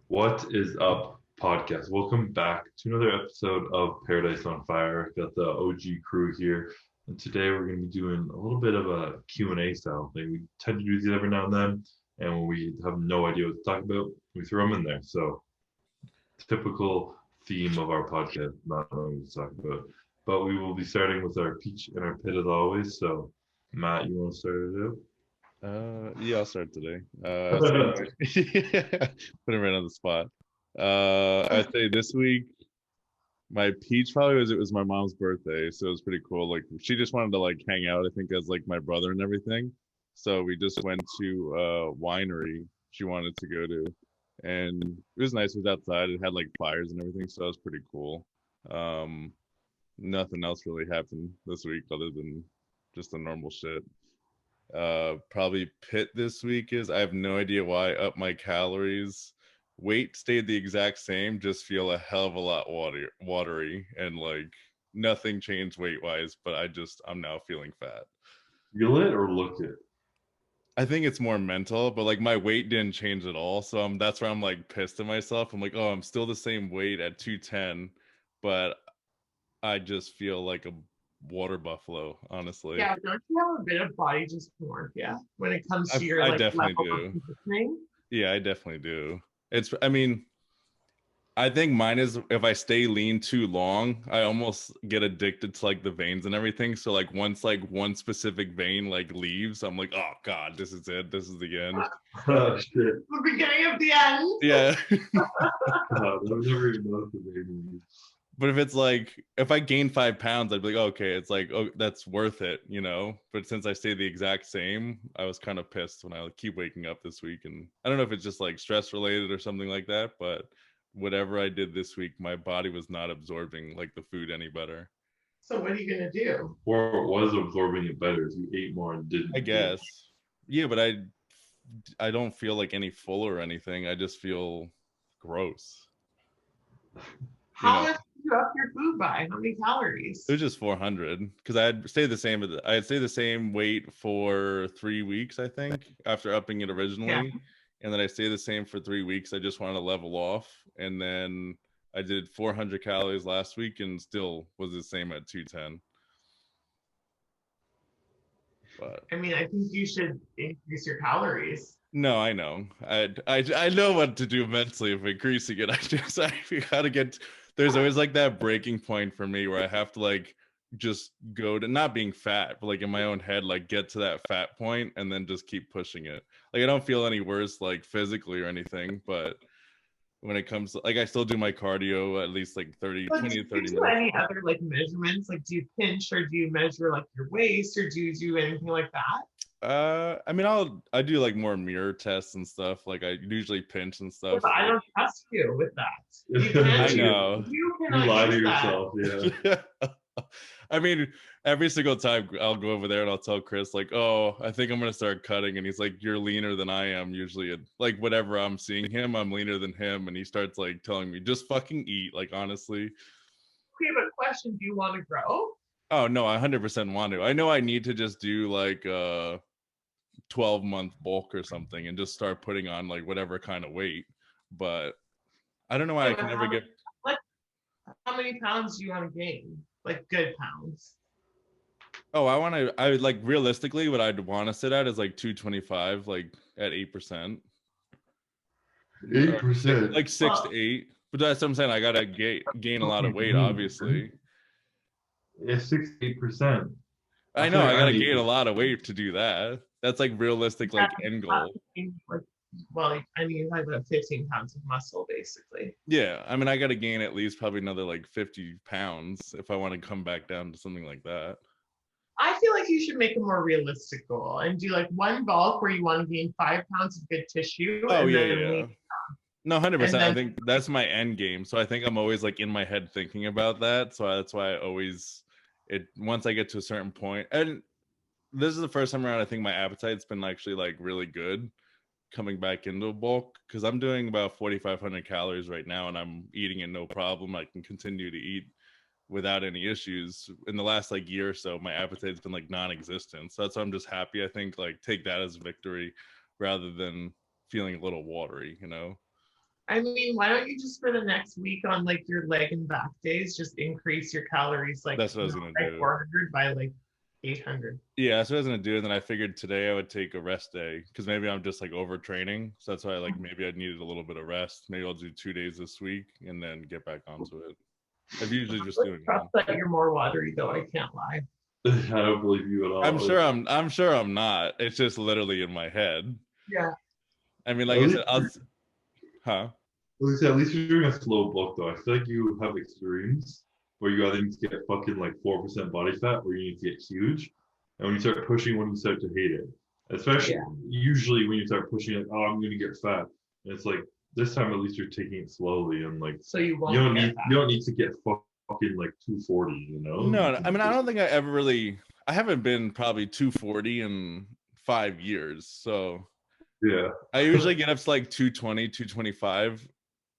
What is up, podcast? Welcome back to another episode of Paradise on Fire. Got the OG crew here, and today we're going to be doing a little bit of a Q&A style thing. We tend to do these every now and then, and when we have no idea what to talk about, we throw them in there. So, typical theme of our podcast, not knowing what to talk about. But we will be starting with our peach and our pit as always. So, Matt, you want to start it Yeah, I'll start today. Same out? way. Put him right on the spot. I'd say this week my peach probably was it was my mom's birthday, so it was pretty cool. Like she just wanted to like hang out, I think, as like my brother and everything. So we just went to a winery she wanted to go to, and it was nice. It was outside. It had like fires and everything, so that was pretty cool. Um, Nothing else really happened this week other than just the normal shit. Probably pit this week is I have no idea why. Up my calories. Weight stayed the exact same, just feel a hell of a lot watery, and like nothing changed weight wise, but I'm now feeling fat. Feel it or look it? I think it's more mental, but like my weight didn't change at all. So that's where I'm like pissed at myself. I'm like, oh, I'm still the same weight at 210, but I just feel like a water buffalo, honestly. Yeah, don't you have a bit of body dysmorphia when it comes to your I like definitely level of do. conditioning? Yeah, I definitely do. I mean, I think mine is if I stay lean too long, I almost get addicted to like the veins and everything. So like once like one specific vein like leaves, I'm like, oh God, this is it. This is the end. Oh shit. The beginning of the end. Yeah. God, I've never even noticed the baby. But if it's like if I gain 5 pounds, I'd be like, okay, it's like, oh, that's worth it, you know. But since I stay the exact same, I was kind of pissed when I keep waking up this week. And I don't know if it's just like stress related or something like that, but whatever I did this week, my body was not absorbing like the food any better. So what are you gonna do? Or it was absorbing it better if you ate more and I didn't do guess. Yeah, but I don't feel like any full or anything. I just feel gross. You How know, much did you up your food by? How many it calories? was just 400 because I'd stay the same weight for 3 weeks, I think, after upping it Yeah. originally. And then I stayed the same for 3 weeks. I just wanted to level off. And then I did 400 calories last week and still was the same at 210. But I mean, I think you should increase your calories. no, I know. I know what to do mentally if increasing it. I gotta get. There's always like that breaking point for me where I have to like just go to not being fat, but like in my own head, like get to that fat point and then just keep pushing it. Like I don't feel any worse like physically or anything, but when it comes to, like I still do my cardio at least like 30, But 20 do to you 30 do minutes. any other like measurements? Like, do you pinch or do you measure like your waist or do you do anything like that? I mean, I do like more mirror tests and stuff. Like I usually pinch and Yeah, stuff. but I Like don't trust you with that. You I can't it. use. know. You You cannot lie to use that. yourself, yeah. I mean, every single time I'll go over there and I'll tell Chris, like, oh, I think I'm gonna start cutting. And he's like, you're leaner than I am usually. Like, whatever I'm seeing him, I'm leaner than him. And he starts like telling me, just fucking eat. Like, honestly. Okay, but question: do you want to grow? Oh no, I 100% want to. I know I need to just do like a 12-month bulk or something and just start putting on like whatever kind of weight. But I don't know why Yeah, I but can never get. like, how many pounds do you want to gain? Like good pounds. Oh, I would like realistically what I'd want to sit at is like 225, like at 8%. Or six, 8%. like six Well, to eight. But that's what I'm saying. I gotta gain a What lot do of you weight, mean? obviously. Yeah, 68%. I I know feel like I I'm gotta gain a 8%. lot of weight to do that. That's like realistic, like that's end not goal. like, well, I mean, like about 15 pounds of muscle, basically. Yeah, I mean, I gotta gain at least probably another like 50 pounds if I want to come back down to something like that. I feel like you should make a more realistic goal and do like one bulk where you want to gain 5 pounds of good tissue Oh and yeah, then yeah. lean, No, and 100%. I then think that's my end game. So I think I'm always like in my head thinking about that. So that's why I always it once I get to a certain point, and this is the first time around. I think my appetite's been actually like really good coming back into bulk because I'm doing about 4,500 calories right now, and I'm eating it no problem. I can continue to eat without any issues. In the last like year or so, my appetite's been like non-existent. So that's why I'm just happy. I think like take that as a victory rather than feeling a little watery, you know. I mean, why don't you just for the next week on like your leg and back days, just increase your calories like That's what I was gonna by do. 400 by like 800. Yeah, that's what I was gonna do. And then I figured today I would take a rest day because maybe I'm just like overtraining. So that's why like maybe I needed a little bit of rest. Maybe I'll do 2 days this week and then get back onto it. I've usually just doing Trust one. that you're more watery though. I can't lie. I don't believe you at all. I'm sure I'm not. It's just literally in my head. Yeah. I mean, like I said, huh? At least you're doing a slow bulk though. I feel like you have extremes where you either need to get fucking like 4% body fat or you need to get huge. And when you start pushing, when you start to hate it. Especially usually when you start pushing like, oh, I'm gonna get fat. And it's like this time at least you're taking it slowly and like So you won't you don't need to get fucking like 240, you know? No, I mean I don't think I haven't been probably 240 in 5 years. So yeah. I usually get up to like 220, 225.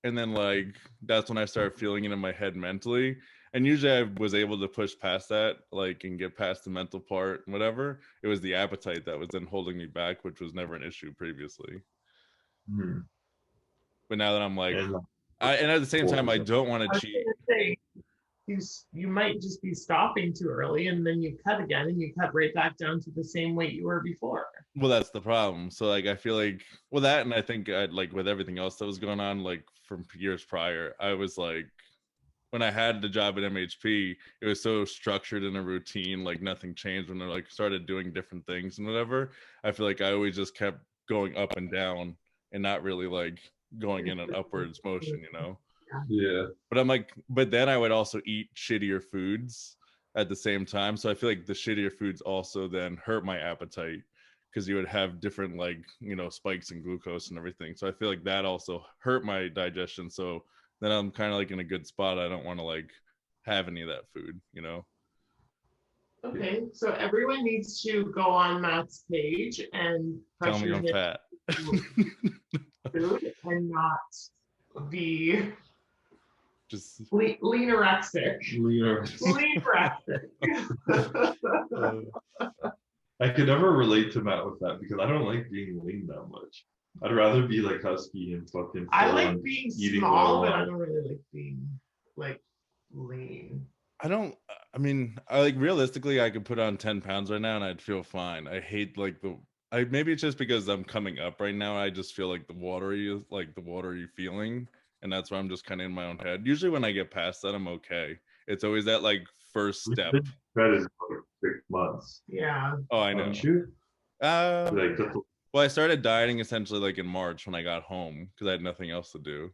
And then like that's when I start feeling it in my head mentally. And usually I was able to push past that, like, and get past the mental part, whatever. It was the appetite that was then holding me back, which was never an issue previously. Hmm. But now that I'm like, And at the same time, I don't want to cheat. Say, you might just be stopping too early and then you cut again and you cut right back down to the same weight you were before. Well, that's the problem. So like I feel like that, and I think like with everything else that was going on, like from years prior, I was like, when I had the job at MHP, it was so structured in a routine, like nothing changed. When I like started doing different things and whatever, I feel like I always just kept going up and down and not really like going in an upwards motion, you know? yeah. But I'm like, but then I would also eat shittier foods at the same time. So I feel like the shittier foods also then hurt my appetite because you would have different like, you know, spikes in glucose and everything. So I feel like that also hurt my digestion. So then I'm kind of like in a good spot. I don't want to like have any of that food, you know? Okay, so everyone needs to go on Matt's page and Tell me I'm fat. Food and not be Just leanorexic. Leanorexic. I could never relate to Matt with that because I don't like being lean that much. I'd rather be like husky and fucking. I like being small, but I don't really like being like lean. I mean, I like realistically, I could put on 10 pounds right now and I'd feel fine. I hate like maybe it's just because I'm coming up right now. I just feel like the watery feeling. And that's why I'm just kind of in my own head. Usually when I get past that, I'm okay. It's always that like first step. That is like 6 months. Yeah. Oh, I know. Aren't you? Well, I started dieting essentially like in March when I got home because I had nothing else to do.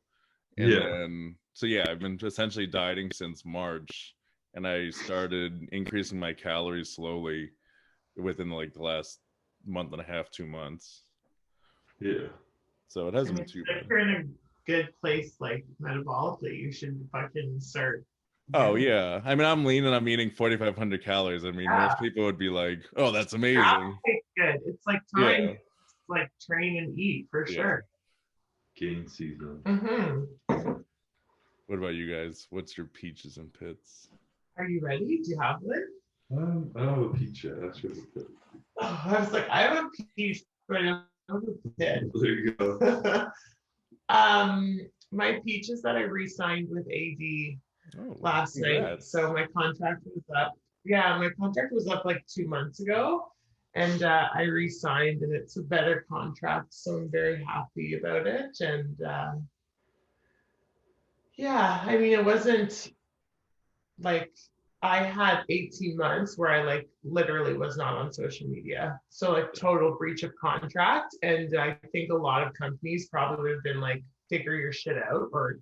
And then, so yeah, I've been essentially dieting since March, and I started increasing my calories slowly within like the last month and a half, 2 months. Yeah. So it hasn't been too bad. If you're in a good place, like metabolically, you should fucking start. Oh yeah, I mean I'm lean and I'm eating 4,500 calories. I mean most people would be like, "Oh, that's amazing." It's good. It's like time. It's like train and eat for sure. Gain season. Mm-hmm. What about you guys? What's your peaches and pits? Are you ready? Do you have one? I don't have a peach yet. That's really good. Oh, I was like, I have a peach, but I don't have a pit. There you go. My peaches that I re-signed with AD last night. So my contract was up. Yeah, my contract was up like 2 months ago, and I re-signed, and it's a better contract. So I'm very happy about it. And yeah, I mean, it wasn't like I had 18 months where I like literally was not on social media. So like total breach of contract. And I think a lot of companies probably would have been like, figure your shit out or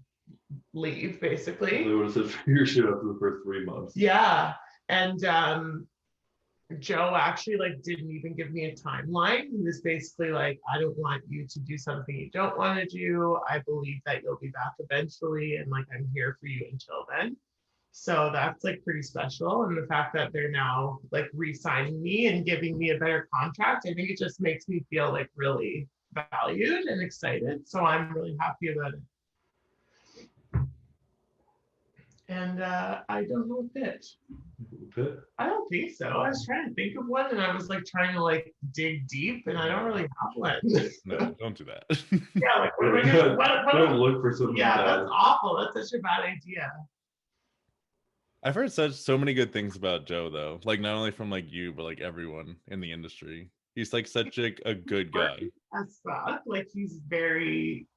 leave, basically. They would have said figure your shit out for the first 3 months. Yeah. And Joe actually like didn't even give me a timeline. He was basically like, I don't want you to do something you don't want to do. I believe that you'll be back eventually. And like, I'm here for you until then. So that's like pretty special. And the fact that they're now like re-signing me and giving me a better contract, I think it just makes me feel like really valued and excited. So I'm really happy about it. And I don't know a fit. Pit? I don't think so. I was trying to think of one, and I was like trying to like dig deep, and I don't really have one. No, don't do that. Yeah, like what am I gonna? What Don't look for something yeah, bad. that's awful. That's such a bad idea. I've heard so many good things about Joe though. Like not only from like you, but like everyone in the industry. He's like such a good guy. As fuck. Like he's very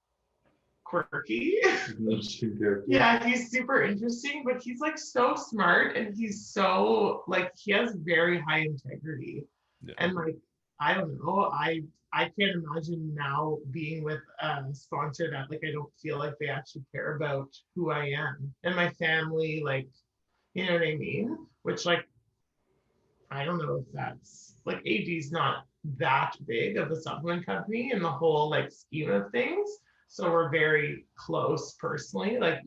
quirky. Interesting character. Yeah, he's super interesting, but he's like so smart, and he's so like he has very high integrity. Yeah. And like I don't know, I can't imagine now being with a sponsor that like I don't feel like they actually care about who I am and my family, like you know what I mean? Which like I don't know if that's like AD's not that big of a supplement company in the whole like scheme of things. So we're very close personally. Like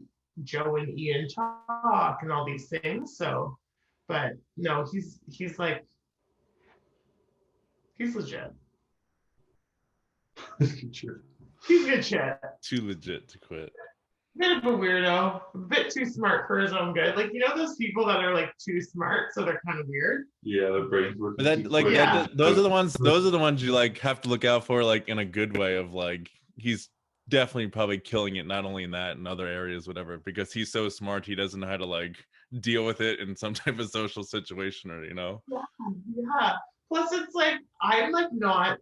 Joe and Iain talk and all these things. So, but no, he's like he's legit. Sure. He's good shit. Too legit to quit. Bit of a weirdo, a bit too smart for his own good. Like you know those people that are like too smart, so they're kind of weird. Yeah, the brains work. But that like Yeah. those are the ones you like have to look out for, like in a good way of like he's definitely probably killing it, not only in that, in other areas, whatever, because he's so smart he doesn't know how to like deal with it in some type of social situation, or Yeah. Plus it's like I'm like not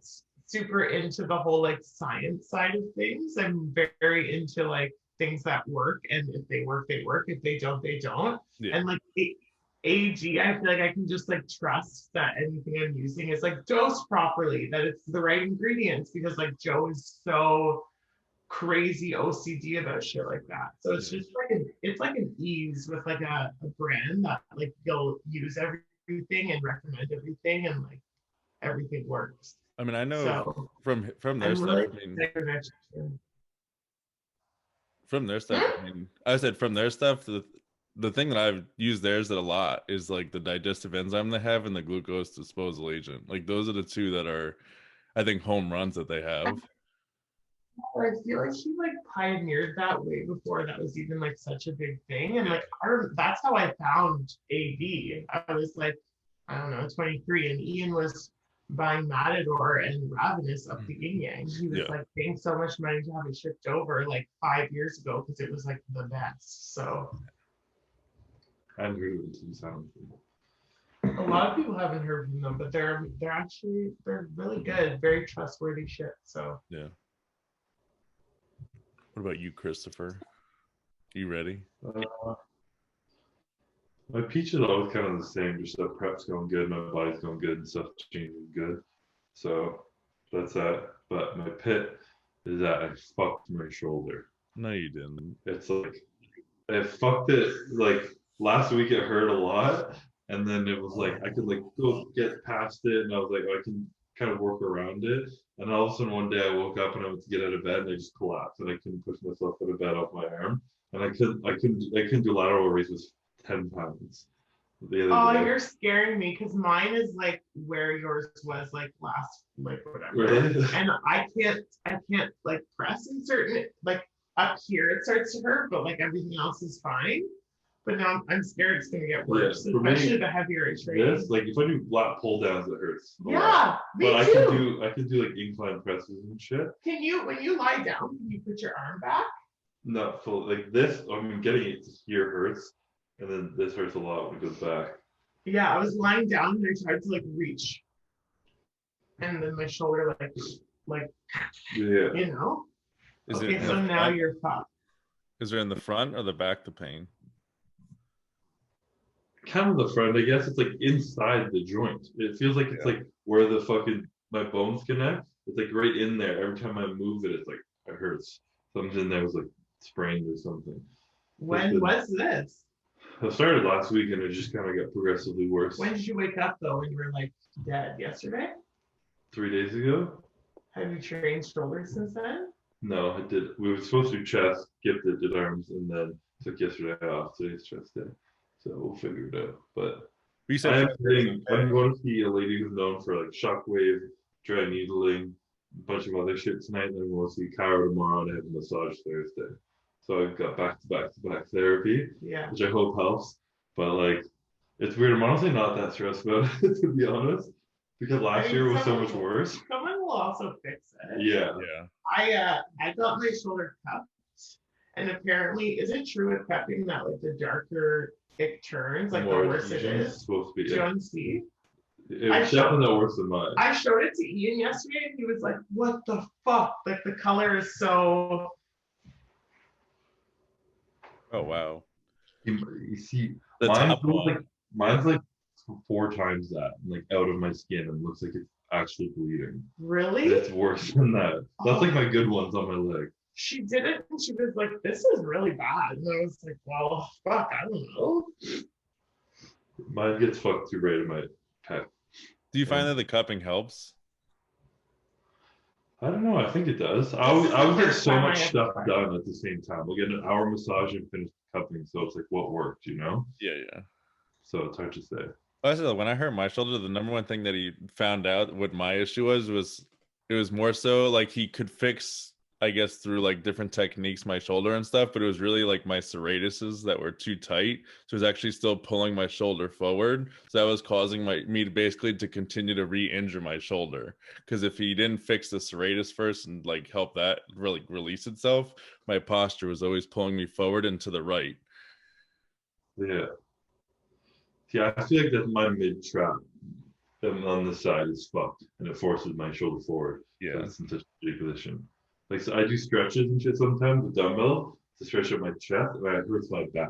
super into the whole like science side of things. I'm very into like things that work, and if they work, they work. If they don't, they don't. Yeah. And like AG, I feel like I can just like trust that anything I'm using is like dosed properly, that it's the right ingredients, because like Joe is so crazy OCD about shit like that. So it's just like it's like an ease with like a brand that like you'll use everything and recommend everything, and like everything works. I mean, I know So from their I'm stuff. really I mean, excited next year. from their stuff. I mean, I said from their stuff. The thing that I've used theirs a lot is like the digestive enzyme they have and the glucose disposal agent. Like those are the two that are, I think, home runs that they have. I feel like he like pioneered that way before that was even like such a big thing. And like that's how I found AD. I was like, I don't know, 23, and Iain was buying Matador and Ravenous up the yin yang. He was like paying so much money to have it shipped over like 5 years ago because it was like the best. So I hadn't heard of it since a lot of people haven't heard from them, but they're really good, very trustworthy shit. So yeah. What about you, Christopher? You ready? My peach is always kind of the same, just that prep's going good, my body's going good, and stuff changing good. So that's that. But my pit is that I fucked my shoulder. No, you didn't. It's like I fucked it like last week. It hurt a lot, and then it was like I could like go get past it, and I was like, oh, I can kind of work around it. And all of a sudden one day I woke up and I went to get out of bed and I just collapsed and I couldn't push myself out of bed off my arm, and I couldn't do lateral raises with 10 pounds. The other day. You're scaring me because mine is like where yours was like last, like whatever. Really? And I can't like press in certain, like up here it starts to hurt, but like everything else is fine. But now I'm scared it's gonna get worse, especially the heavier I train. This, like if I do lat pull downs, it hurts. Yeah, me but too. I can do like incline presses and shit. Can you, when you lie down, can you put your arm back? Not full like this. I mean, getting it here hurts, and then this hurts a lot when it goes back. Yeah, I was lying down and I tried to like reach, and then my shoulder like Yeah. you know. Is okay, it so now you're fucked. Is there in the front or the back the pain? Kind of the front, I guess. It's like inside the joint. It feels like it's like where the fucking my bones connect. It's like right in there. Every time I move it, it's like it hurts. Something in there was like sprained or something. When was this? I started last week and it just kind of got progressively worse. When did you wake up though and you were like dead? Yesterday? 3 days ago? Have you trained shoulders since then? No, I did. We were supposed to do chest, gifted, did arms, and then took yesterday off. Today's chest day. So we'll figure it out. But I'm going to see a lady who's known for like shockwave, dry needling, a bunch of other shit tonight. And then we'll see Kyra tomorrow and I have a massage Thursday. So I've got back-to-back therapy, Yeah. which I hope helps. But like, it's weird. I'm honestly not that stressed about it, to be honest, because last year was so much worse. Someone will also fix it. Yeah. I got my shoulder cupped, and apparently, is it true with cupping that like the darker it turns, like the worse it is? It's supposed to be. Do you want to see? It's definitely not worse than mine. I showed it to Iain yesterday, and he was like, "What the fuck? Like the color is so." Oh wow. You see, The top one. mine's like 4 times that, like out of my skin, and looks like it's actually bleeding. Really? It's worse than that. That's like my good ones on my leg. She did it, and she was like, "This is really bad." And I was like, "Well, fuck, I don't know." Mine gets fucked too right in my pec. Do you find that the cupping helps? I don't know. I think it does. I would get so much stuff done at the same time. We'll get an hour massage and finish cupping. So it's like, what worked, you know? Yeah. So it's hard to say. When I hurt my shoulder, the number one thing that he found out what my issue was it was more so like he could fix, I guess, through like different techniques, my shoulder and stuff, but it was really like my serratuses that were too tight. So it was actually still pulling my shoulder forward. So that was causing me to basically to continue to re-injure my shoulder. Because if he didn't fix the serratus first and like help that really release itself, my posture was always pulling me forward and to the right. Yeah. Yeah, I feel like that my mid trap on this side is fucked, and it forces my shoulder forward. Yeah. It's in such a big position. Like, so I do stretches and shit sometimes with dumbbell to stretch out my chest, and it hurts my back.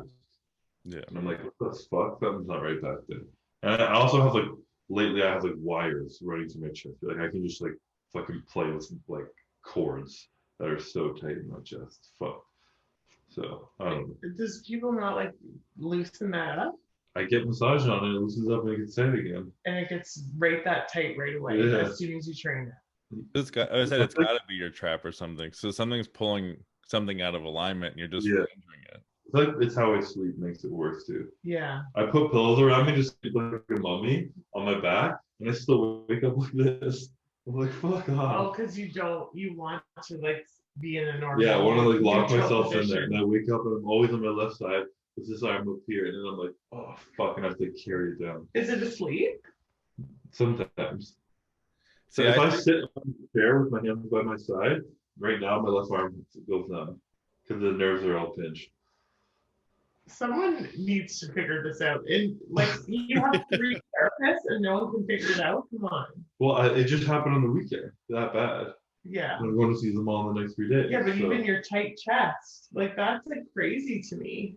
Yeah. And I'm like, what the fuck? Something's not right back there. And I also have like, lately I have like wires running through my chest. Like I can just like fucking play with some like cords that are so tight in my chest. Fuck. So I don't know. Does people not like loosen that up? I get massage on it, it loosens up and it gets tight again. And it gets right that tight right away as soon as you train it. It's got to be your trap or something. So something's pulling something out of alignment and you're just injuring it. It's like it's how I sleep makes it worse too. Yeah. I put pillows around me, just sleep like a mummy on my back, and I still wake up like this. I'm like, fuck off. Oh, because you want to like be in a normal. Yeah, I want to like lock myself position. in there, and I wake up and I'm always on my left side with this arm up here, and then I'm like, oh fuck, and I have to carry it down. Is it asleep? Sometimes. So See, if I sit on the chair with my hands by my side, right now my left arm goes numb because the nerves are all pinched. Someone needs to figure this out. And like you have 3 therapists and no one can figure it out. Come on. Well, it just happened on the weekend. That bad. Yeah. I'm going to see them all in the next 3 days. Yeah, but even your tight chest, like that's like crazy to me.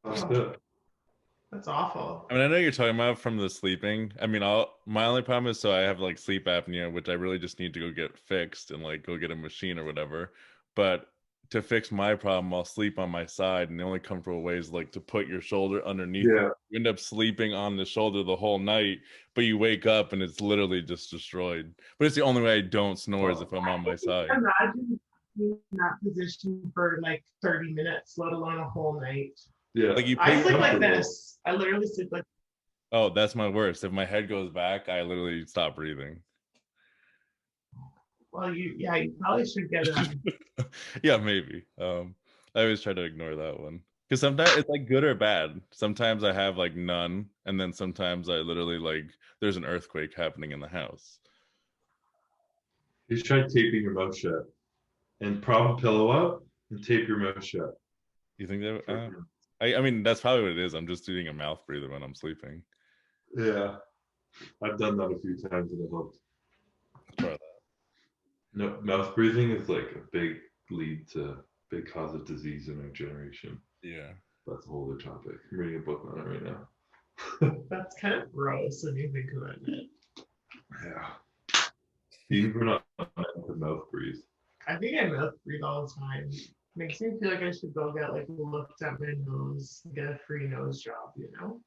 That's awful. I mean, I know you're talking about from the sleeping. I mean, my only problem is I have like sleep apnea, which I really just need to go get fixed and like go get a machine or whatever. But to fix my problem, I'll sleep on my side, and the only comfortable way is like to put your shoulder underneath. Yeah. You end up sleeping on the shoulder the whole night, but you wake up and it's literally just destroyed. But it's the only way I don't snore is if I'm on my side. Imagine being in that position for like 30 minutes, let alone a whole night. Yeah. Like I sleep like this. I literally sleep like. Oh, that's my worst. If my head goes back, I literally stop breathing. Well, you probably should get a. Yeah, maybe. I always try to ignore that one because sometimes it's like good or bad. Sometimes I have like none, and then sometimes I literally like there's an earthquake happening in the house. You should try taping your mouth shut and prop a pillow up and tape your mouth shut. You think that? I mean, that's probably what it is. I'm just doing a mouth breather when I'm sleeping. Yeah, I've done that a few times and it helped. Try that. No, mouth breathing is like a big cause of disease in our generation. Yeah, that's a whole other topic. I'm reading a book on it right now. That's kind of gross when you think about it. Yeah, you were not meant to mouth breathe. I think I mouth breathe all the time. Makes me feel like I should go get like looked at my nose, get a free nose job, you know?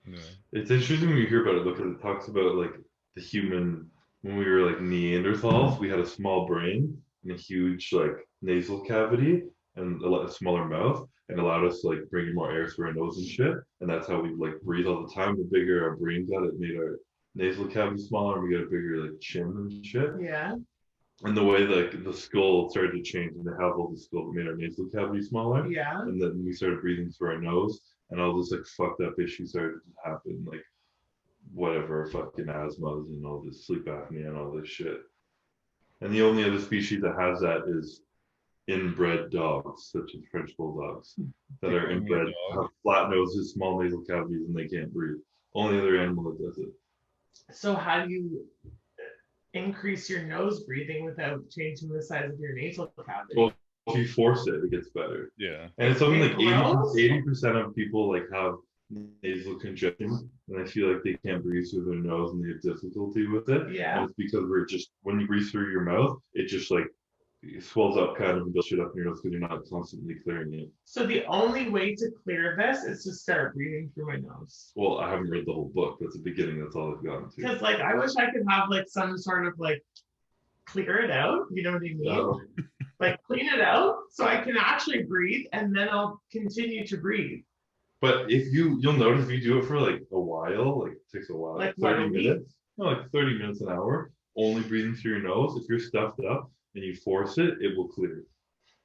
Yeah. It's interesting when you hear about it because it talks about like the human, when we were like Neanderthals, we had a small brain and a huge like nasal cavity and a smaller mouth, and allowed us to like bring in more air through our nose and shit. And that's how we like breathe all the time. The bigger our brain got, it made our nasal cavity smaller, and we got a bigger like chin and shit. Yeah. And the way the skull started to change, and the half of the skull made our nasal cavity smaller. Yeah. And then we started breathing through our nose, and all this like fucked up issues started to happen, like whatever fucking asthmas and all this sleep apnea and all this shit. And the only other species that has that is inbred dogs, such as French bulldogs, that are inbred, have flat noses, small nasal cavities, and they can't breathe. Only other animal that does it. So how do you increase your nose breathing without changing the size of your nasal cavity? Well, if you force it, it gets better. Yeah. And it's something like grows? 80% of people like have nasal congestion, and I feel like they can't breathe through their nose and they have difficulty with it. Yeah. And it's because when you breathe through your mouth, it just like it swells up kind of and builds shit up in your nose because you're not constantly clearing it. So the only way to clear this is to start breathing through my nose. Well, I haven't read the whole book. That's the beginning. That's all I've gotten to. Because like I wish I could have like some sort of like clear it out. You know what I mean? Like clean it out so I can actually breathe, and then I'll continue to breathe. But if you'll notice if you do it for like a while, like it takes a while, Like 30 minutes, no, like 30 minutes an hour, only breathing through your nose. If you're stuffed up and you force it, it will clear.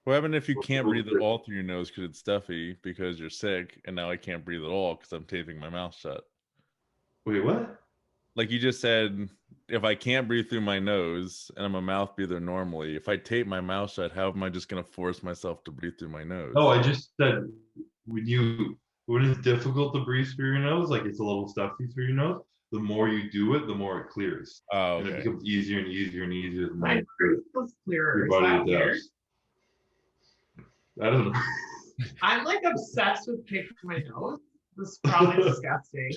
What happened if you can't breathe at all through your nose because it's stuffy because you're sick, and now I can't breathe at all because I'm taping my mouth shut? Wait, what? Like you just said, if I can't breathe through my nose and I'm a mouth breather normally, if I tape my mouth shut, how am I just going to force myself to breathe through my nose? Oh, I just said when it's difficult to breathe through your nose, like it's a little stuffy through your nose, the more you do it, the more it clears. Oh, okay. And it becomes easier and easier and easier. The My breath was clearer. your body adapts. I don't know. I'm like obsessed with picking my nose. This is probably disgusting.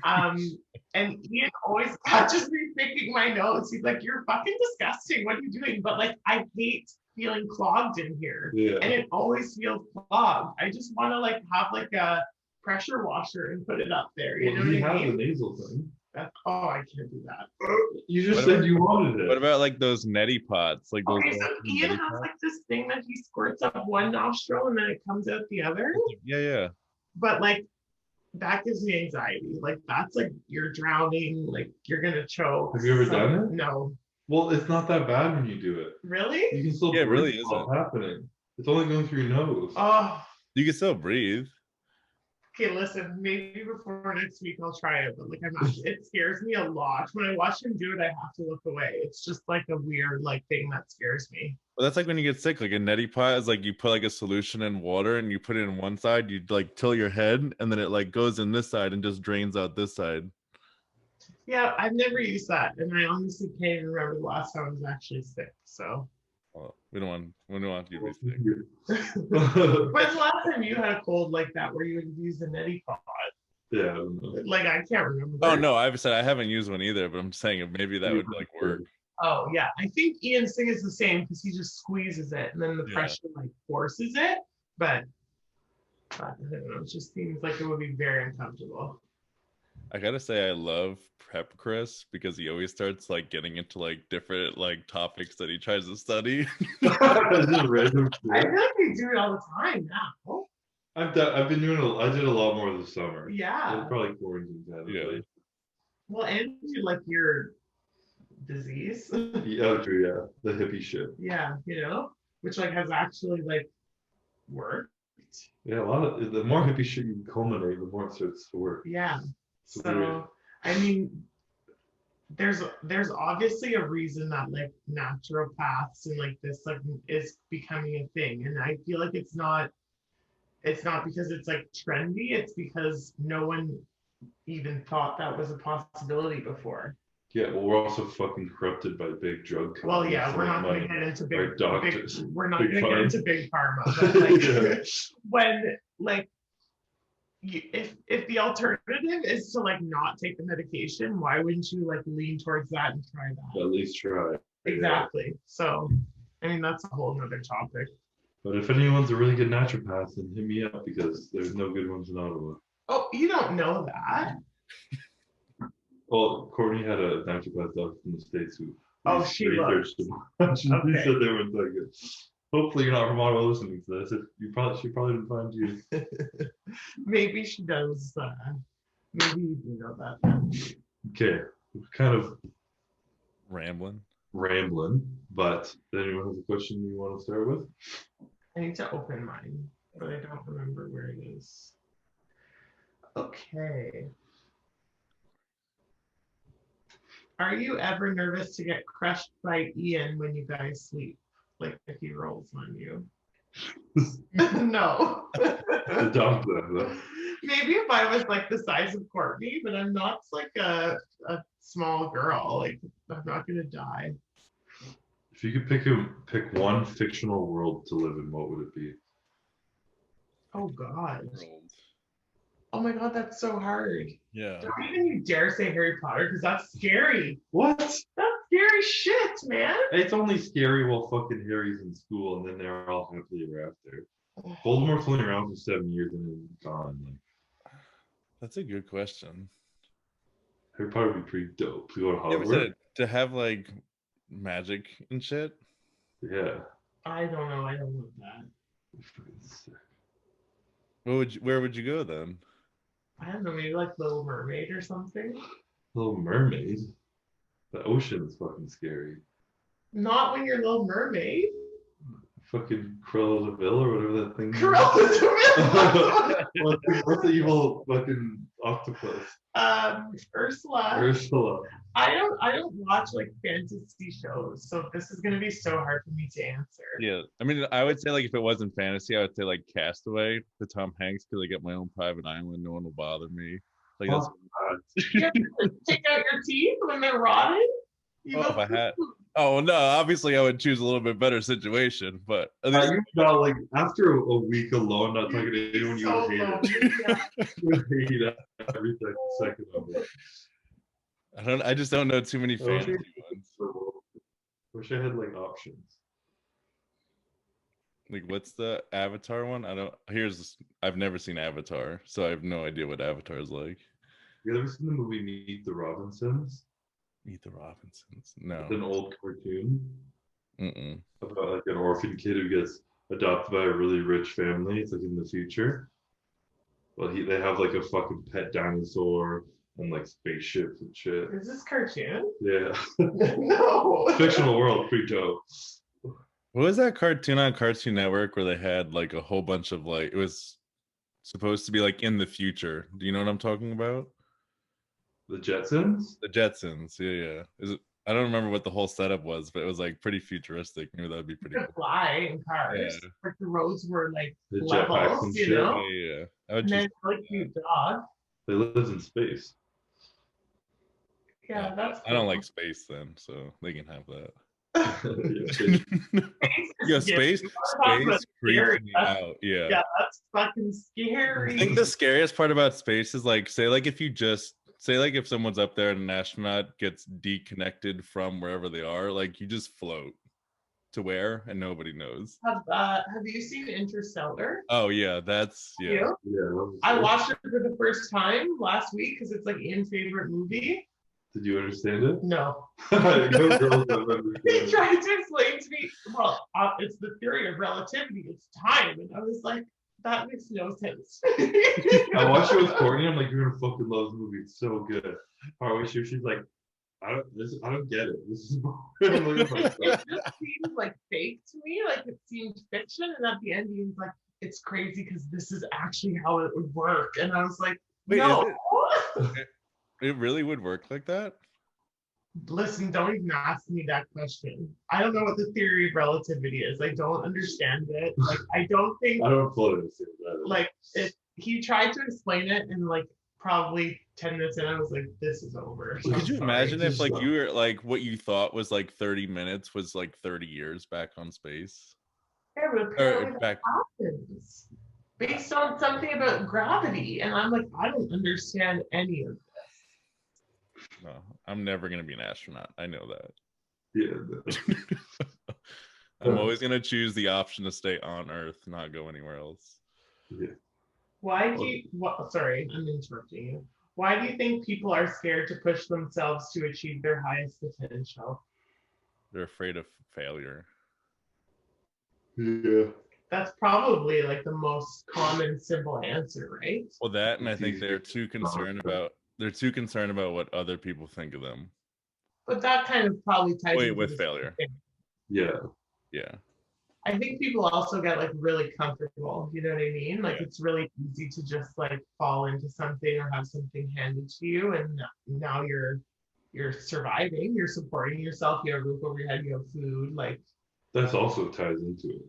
And Iain always catches me picking my nose. He's like, "You're fucking disgusting. What are you doing?" But like, I hate feeling clogged in here, and it always feels clogged. I just want to like have like a pressure washer and put it up there. You know what I mean? You have the nasal thing. I can't do that. You just said you wanted it. What about like those neti pots? Like those. Okay, so Iain has like this thing that he squirts up one nostril and then it comes out the other. Yeah. But like, that gives me anxiety. Like that's like you're drowning. Like you're gonna choke. Have you ever done it? No. Well, it's not that bad when you do it. Really? You can still breathe. It really isn't. What's happening? It's only going through your nose. Oh. You can still breathe. Okay, listen, maybe before next week I'll try it, but like I'm not, it scares me a lot. When I watch him do it, I have to look away. It's just like a weird like thing that scares me. Well, that's like when you get sick. Like a neti pot is like you put like a solution in water and you put it in one side, you like tilt your head, and then it like goes in this side and just drains out this side. Yeah, I've never used that, and I honestly can't even remember the last time I was actually sick. So we don't want you to be sick. When's the last time you had a cold like that where you would use a neti pot? Yeah, I don't know. Like I can't remember. Oh no, I've said I haven't used one either, but I'm saying maybe that would like work. Oh yeah, I think Iain's thing is the same because he just squeezes it and then the pressure like forces it. But I don't know, it just seems like it would be very uncomfortable. I gotta say I love Prep Chris because he always starts like getting into like different like topics that he tries to study. I feel like they do it all the time now. I've been doing I did a lot more this summer. Yeah. It's probably quarantine time. Yeah. Well, and you like your disease. Yeah, true. Yeah, the hippie shit. Yeah, you know, which like has actually like worked. Yeah, a lot of the more hippie shit you culminate, the more it starts to work. Yeah. So I mean, there's obviously a reason that like naturopaths and like this like is becoming a thing, and I feel like it's not because it's like trendy. It's because no one even thought that was a possibility before. Yeah, well, we're also fucking corrupted by big drug companies. Well, yeah, we're not going to get into big doctors. We're not going to get into big pharma. But like, when like, if the alternative is to like not take the medication, why wouldn't you like lean towards that and try that? At least try. Exactly. Yeah. So, I mean, that's a whole nother topic. But if anyone's a really good naturopath, then hit me up because there's no good ones in Ottawa. Oh, you don't know that? Well, Courtney had a naturopath doctor from the States who she researched them. She said they weren't that good. Hopefully you're not from Ottawa listening to this. She probably didn't find you. Maybe she does. Maybe you do know that. Okay. Kind of rambling. rambling, but does anyone have a question you want to start with? I need to open mine, but I don't remember where it is. Okay. Are you ever nervous to get crushed by Iain when you guys sleep? Like if he rolls on you? No. The dog though. Maybe if I was like the size of Courtney, but I'm not like a small girl. Like I'm not gonna die. If you could pick one fictional world to live in, what would it be? Oh God. World. Oh my God, that's so hard. Yeah. Don't even you dare say Harry Potter because that's scary. What? That's scary shit, man. It's only scary while fucking Harry's in school and then they're all happily ever after. Voldemort's only around for 7 years and then gone. Like, That's a good question. Harry Potter would be pretty dope to go to Yeah, but Hogwarts. to have like magic and shit. Yeah. I don't know. I don't want that. Fucking sick. Where would you go then? I don't know. Maybe like Little Mermaid or something. Little Mermaid. The ocean is fucking scary. Not when you're Little Mermaid. Fucking Cruella de Vil or whatever that thing is. Cruella de Vil. What's the evil fucking octopus? Ursula. Ursula. I don't watch like fantasy shows, so this is gonna be so hard for me to answer. Yeah, I mean, I would say like if it wasn't fantasy, I would say like Castaway for Tom Hanks because I get my own private island, no one will bother me. Like that's. You have to take out your teeth when they're rotted. You Oh, know? if I had. Oh no, obviously I would choose a little bit better situation, but You know, like after a week alone, not talking to anyone, you So would hate it. lonely, yeah. You would hate every second of it. I just don't know too many I wish fantasy I- ones. Wish I had like options. Like what's the Avatar one? I've never seen Avatar, so I have no idea what Avatar is like. You ever seen the movie Meet the Robinsons? Meet the Robinsons. No. It's an old cartoon Mm-mm. about like an orphan kid who gets adopted by a really rich family. It's like in the future. Well, they have like a fucking pet dinosaur and like spaceships and shit. Is this cartoon? Yeah. No. Fictional world, pretty dope. What was that cartoon on Cartoon Network where they had like a whole bunch of like it was supposed to be like in the future? Do you know what I'm talking about? The Jetsons? The Jetsons. Yeah. Is it? I don't remember what the whole setup was, but it was like pretty futuristic. Maybe that would be pretty You could fly in cars. Yeah. Like the roads were like The jetpacks levels, and you shit. know? Yeah. I would And then choose like cute dog. They live in space. Yeah, that's I don't cool. like space then, so they can have that. Yeah, Yeah, space That's creeps scary. me out. Yeah, that's fucking scary. I think the scariest part about space is like, say if someone's up there and an astronaut gets deconnected from wherever they are, like you just float to where and nobody knows. Have you seen Interstellar? Oh yeah, You? yeah. I watched it for the first time last week because it's like Ian's favorite movie. Did you understand it? No. No girls have understood He it. tried to explain to me, well, it's the theory of relativity, it's time. And I was like, that makes no sense. I watched it with Courtney. I'm like, you're gonna fucking love the movie. It's so good. Partway through, she's like, I don't get it. This is I'm looking for It stuff. just seemed like fake to me, like it seemed fiction. And at the end, he was like, it's crazy because this is actually how it would work. And I was like, Wait, no. It really would work like that? Listen, don't even ask me that question. I don't know what the theory of relativity is. I don't understand it. Like, I don't think, I don't fully understand that. like, he tried to explain it and like probably 10 minutes in, I was like, this is over. So Could you I'm imagine sorry. if like you were like what you thought was like 30 minutes was like 30 years back on space? Yeah, but apparently Or that back happens based on something about gravity. And I'm like, I don't understand any of this. No, I'm never gonna be an astronaut. I know that. Yeah. I'm always gonna choose the option to stay on Earth, not go anywhere else. Yeah. Why do you, sorry, I'm interrupting you. Why do you think people are scared to push themselves to achieve their highest potential? They're afraid of failure. Yeah. That's probably like the most common, simple answer, right? Well, that and I think they're too concerned about what other people think of them. But that kind of probably ties Wait, into with the failure. thing. Yeah. Yeah. I think people also get like really comfortable. You know what I mean? Like Yeah. it's really easy to just like fall into something or have something handed to you, and now you're surviving. You're supporting yourself. You have a roof over your head. You have food. Like That's also ties into it.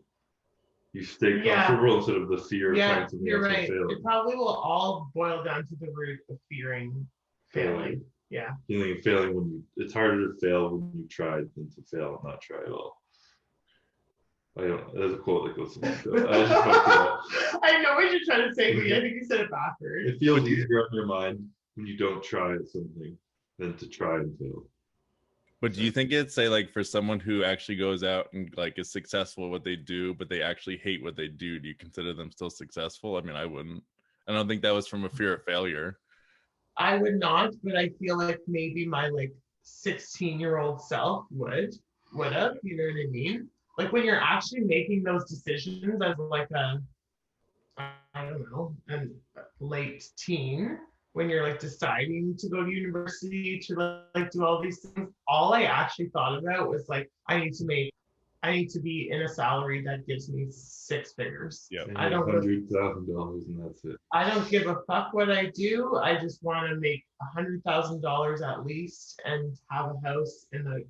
You stay Yeah. comfortable instead of the fear of yeah, trying something you're else and right. failing. It probably will all boil down to the root of fearing failing. Yeah. Feeling and failing when it's harder to fail when you tried than to fail and not try at all. There's a quote that goes like that. I just fucked it up. I know what you're trying to say, but I think you said it backwards. It feels easier on your mind when you don't try at something than to try and fail. But do you think it's, say, like for someone who actually goes out and like is successful at what they do, but they actually hate what they do you consider them still successful? I mean, I wouldn't. I don't think that was from a fear of failure. I would not, but I feel like maybe my like 16-year-old self would have, you know what I mean? Like when you're actually making those decisions as like I don't know, a late teen, when you're like deciding to go to university to like do all these things, all I actually thought about was like I need to be in a salary that gives me 6 figures. Yeah. I don't $100,000 and that's it. I don't give a fuck what I do. I just want to make $100,000 at least and have a house and a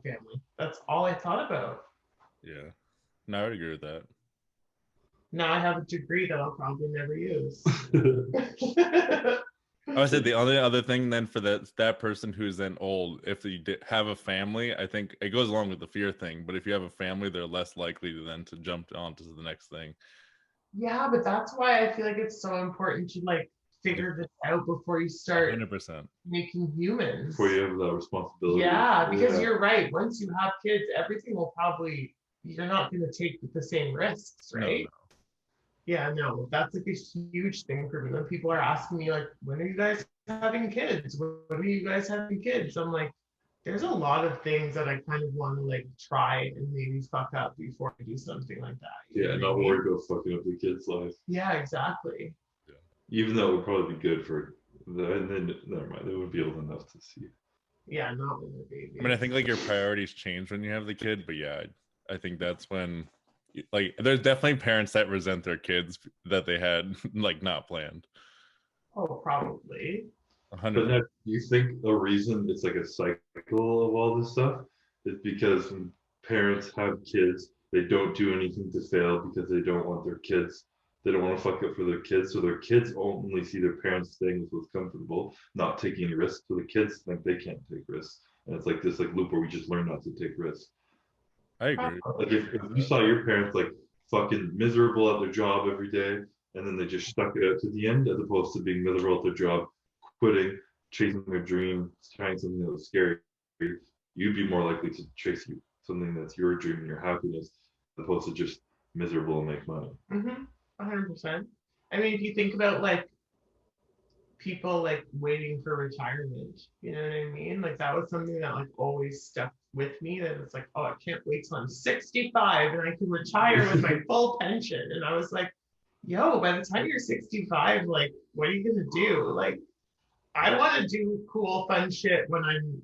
family. That's all I thought about. Yeah. No, I would agree with that. Now I have a degree that I'll probably never use. I would say the only other thing then for that person who's then old, if you have a family, I think it goes along with the fear thing. But if you have a family, they're less likely to jump on to the next thing. Yeah, but that's why I feel like it's so important to like figure this out before you start 100%. making humans. Before you have that responsibility. Yeah, because you're right. Once you have kids, everything will probably, you're not going to take the same risks, right? No. Yeah, no, that's like a huge thing for me. When people are asking me like, when are you guys having kids? When are you guys having kids? I'm like, there's a lot of things that I kind of want to like try and maybe fuck up before I do something like that. Yeah, not worry about fucking up the kid's life. Yeah, exactly. Yeah. Even though it would probably be good for and then never mind, they wouldn't be old enough to see. Yeah, not with a baby. I mean, I think like your priorities change when you have the kid, but yeah, I think that's when like there's definitely parents that resent their kids that they had like not planned. Oh, probably. 100%. But now, do you think the reason it's like a cycle of all this stuff is because when parents have kids, they don't do anything to fail because they don't want their kids, they don't want to fuck up for their kids. So their kids only see their parents staying with what's comfortable, not taking any risks. So the kids think they can't take risks. And it's like this like loop where we just learn not to take risks. I agree. Like if you saw your parents like fucking miserable at their job every day, and then they just stuck it out to the end, as opposed to being miserable at their job, quitting, chasing their dream, trying something that was scary, you'd be more likely to chase something that's your dream and your happiness, as opposed to just miserable and make money. 100%. I mean, if you think about like people like waiting for retirement, you know what I mean? Like that was something that like always stuck with me, that it's like, oh, I can't wait till I'm 65 and I can retire with my full pension. And I was like, yo, by the time you're 65, like, what are you gonna do? Like, I want to do cool, fun shit when I'm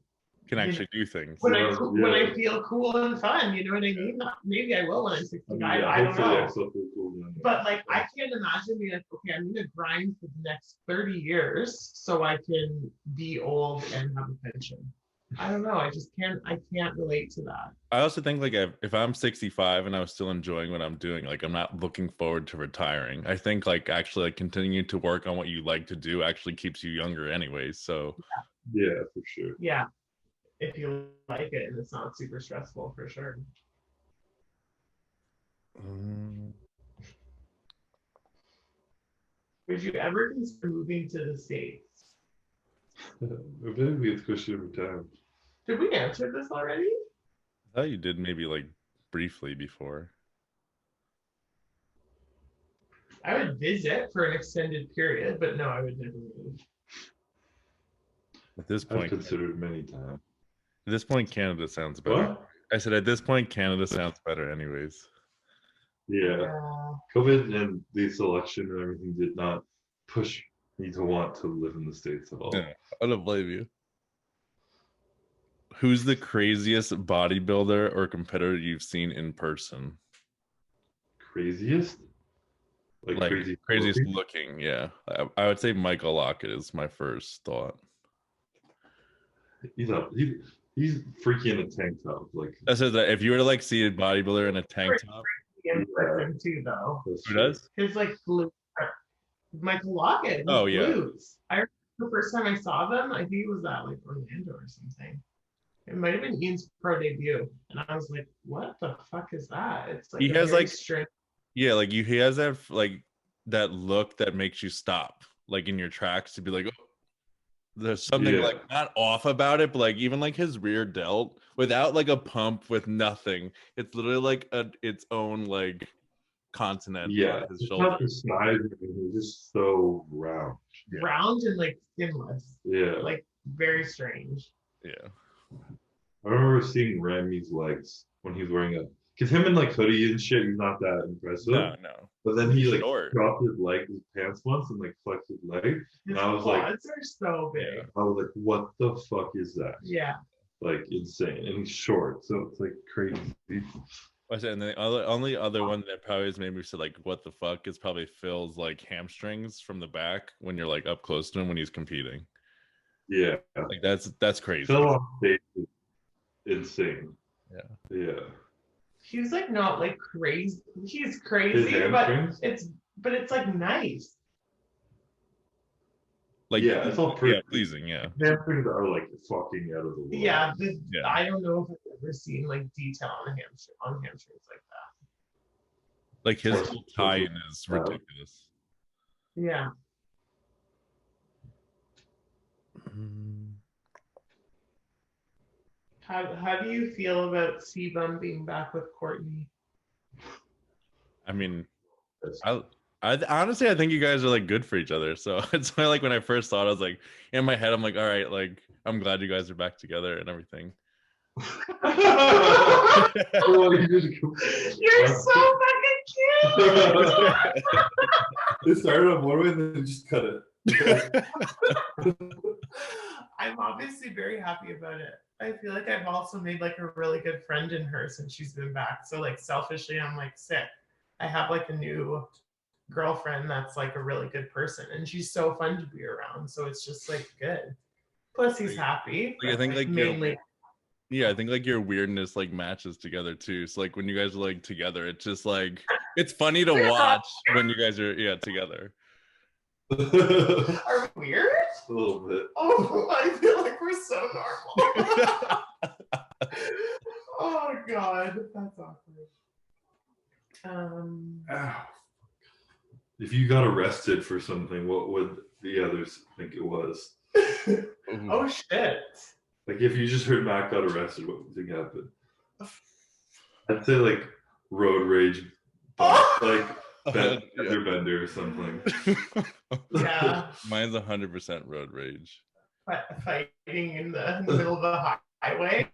Can actually do things. when I feel cool and fun. You know what I mean? Maybe I will when I'm 65. I don't know. Cool, but like, I can't imagine being like, okay, I'm gonna grind for the next 30 years so I can be old and have a pension. I don't know. I can't relate to that. I also think like if I'm 65 and I was still enjoying what I'm doing, like I'm not looking forward to retiring. I think like actually like continuing to work on what you like to do actually keeps you younger anyways. So yeah, for sure. Yeah, if you like it and it's not super stressful, for sure. Would you ever consider moving to the States? Maybe we get the question every time. Did we answer this already? I thought you did maybe like briefly before. I would visit for an extended period, but no, I would never move. At this point, I've considered many times. At this point, Canada sounds better. What? I said at this point, Canada sounds better anyways. Yeah. COVID and the selection and everything did not push me to want to live in the States at all. Yeah, I don't blame you. Who's the craziest bodybuilder or competitor you've seen in person? Craziest? Like craziest looking, yeah. I would say Michael Lockett is my first thought. He's freaky in a tank top. Like That says that if you were to like see a bodybuilder in a tank top, in person too, though. who does? His like glutes. Michael Lockett. Oh yeah. Glutes. I remember the first time I saw them, I think it was at like Orlando or something. It might have been Ian's pro debut, and I was like, "What the fuck is that?" It's like he has like strict. Yeah, like he has that like that look that makes you stop, like in your tracks, to be like, oh, there's something like not off about it, but like even like his rear delt without like a pump, with nothing. It's literally like its own like continent. Yeah, on his it's shoulder. not the size. He's just so round. Round and like skinless. Yeah, Like very strange. Yeah. I remember seeing Remy's legs when he was wearing because him in like hoodie and shit, he's not that impressive. No. But then he like Short. dropped his pants once and like flexed his leg, and I was like, quads are so big. I was like, what the fuck is that? Yeah. Like insane, and he's short, so it's like crazy. And the only other one that probably has made me say like, what the fuck, is probably Phil's like hamstrings from the back when you're like up close to him when he's competing. Yeah, like that's crazy. Phil on stage is insane. Yeah. He's like not like crazy. He's crazy, but it's like nice. Like it's all pretty pleasing. Yeah, hamstrings are like fucking out of the world. Yeah, I don't know if I've ever seen like detail on hamstrings like that. Like his whole tie-in is ridiculous. Yeah. How do you feel about Sebum being back with Courtney? I mean, I honestly, I think you guys are like good for each other. So it's why, like when I first saw it, I was like, in my head, I'm like, all right, like I'm glad you guys are back together and everything. You're so fucking cute. It started on one way and then just cut it. I'm obviously very happy about it. I feel like I've also made like a really good friend in her since she's been back. So like selfishly, I'm like sick. I have like a new girlfriend that's like a really good person, and she's so fun to be around. So it's just like good. Plus he's happy. Like, I think like mainly. I think like your weirdness like matches together too. So like when you guys are like together, it's just like it's funny to watch when you guys are together. Are we weird? A little bit. Oh, I feel like we're so normal. Oh God, that's awkward. If you got arrested for something, what would the others think it was? Oh shit. Like if you just heard Matt got arrested, what would you think happened? I'd say like road rage, like bender or something. Yeah. Mine's 100% road rage. Fighting in the middle of the highway.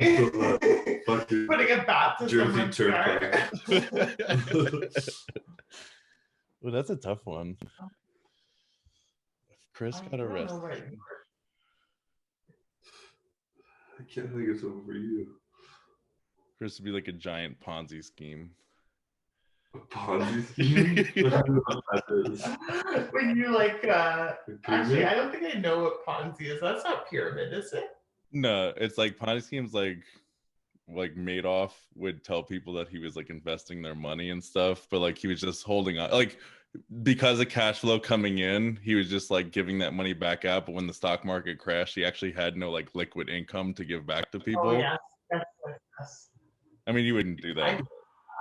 Putting a bat to Jersey someone's car. Well, that's a tough one. If Chris got arrested. I can't think of something for you. Chris would be like a giant Ponzi scheme. A Ponzi scheme? I don't know what that is. When you like, actually, I don't think I know what Ponzi is. That's not pyramid, is it? No, it's like Ponzi schemes like Madoff would tell people that he was like investing their money and stuff, but like he was just holding on, like because of cash flow coming in, he was just like giving that money back out. But when the stock market crashed, he actually had no like liquid income to give back to people. Oh, yes. I mean, you wouldn't do that.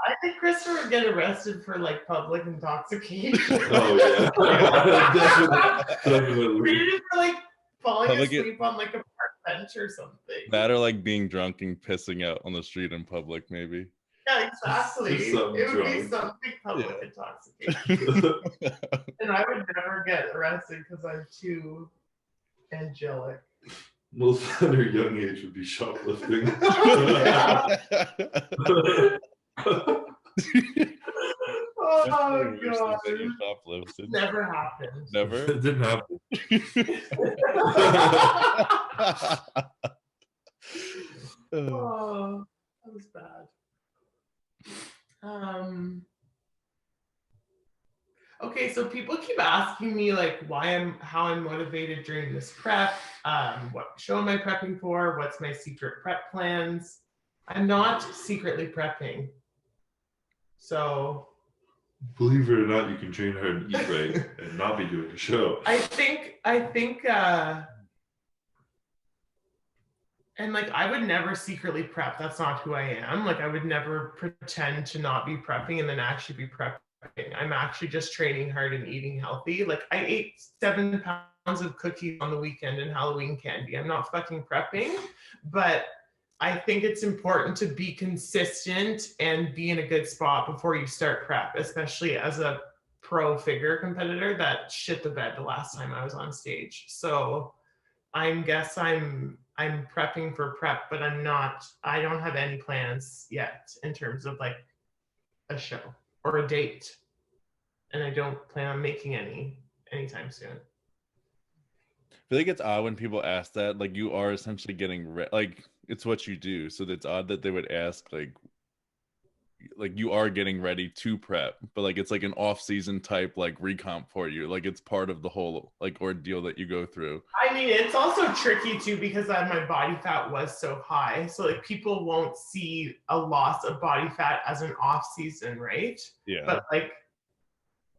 I think Christopher would get arrested for like public intoxication. Oh yeah, definitely. Maybe for like falling asleep on like a park bench or something. That or like being drunk and pissing out on the street in public, maybe. Yeah, exactly. It would be something public intoxication. And I would never get arrested because I'm too angelic. Most at her young age would be shoplifting. Oh God! Never happened. Never. It didn't happen. Oh, that was bad. Okay, so people keep asking me like how I'm motivated during this prep. What show am I prepping for? What's my secret prep plans? I'm not secretly prepping. So believe it or not, you can train hard and eat right and not be doing a show. I think and like I would never secretly prep. That's not who I am. Like I would never pretend to not be prepping and then actually be prepping. I'm actually just training hard and eating healthy. Like I ate 7 pounds of cookies on the weekend and Halloween candy. I'm not fucking prepping, but I think it's important to be consistent and be in a good spot before you start prep, especially as a pro figure competitor that shit the bed the last time I was on stage. So I'm prepping for prep, but I don't have any plans yet in terms of like a show or a date. And I don't plan on making any anytime soon. I feel like it's odd when people ask that, like you are essentially getting like it's what you do. So it's odd that they would ask like you are getting ready to prep, but like it's like an off-season type like recomp for you. Like it's part of the whole like ordeal that you go through. I mean, it's also tricky too because my body fat was so high. So like people won't see a loss of body fat as an off season, right? Yeah. But like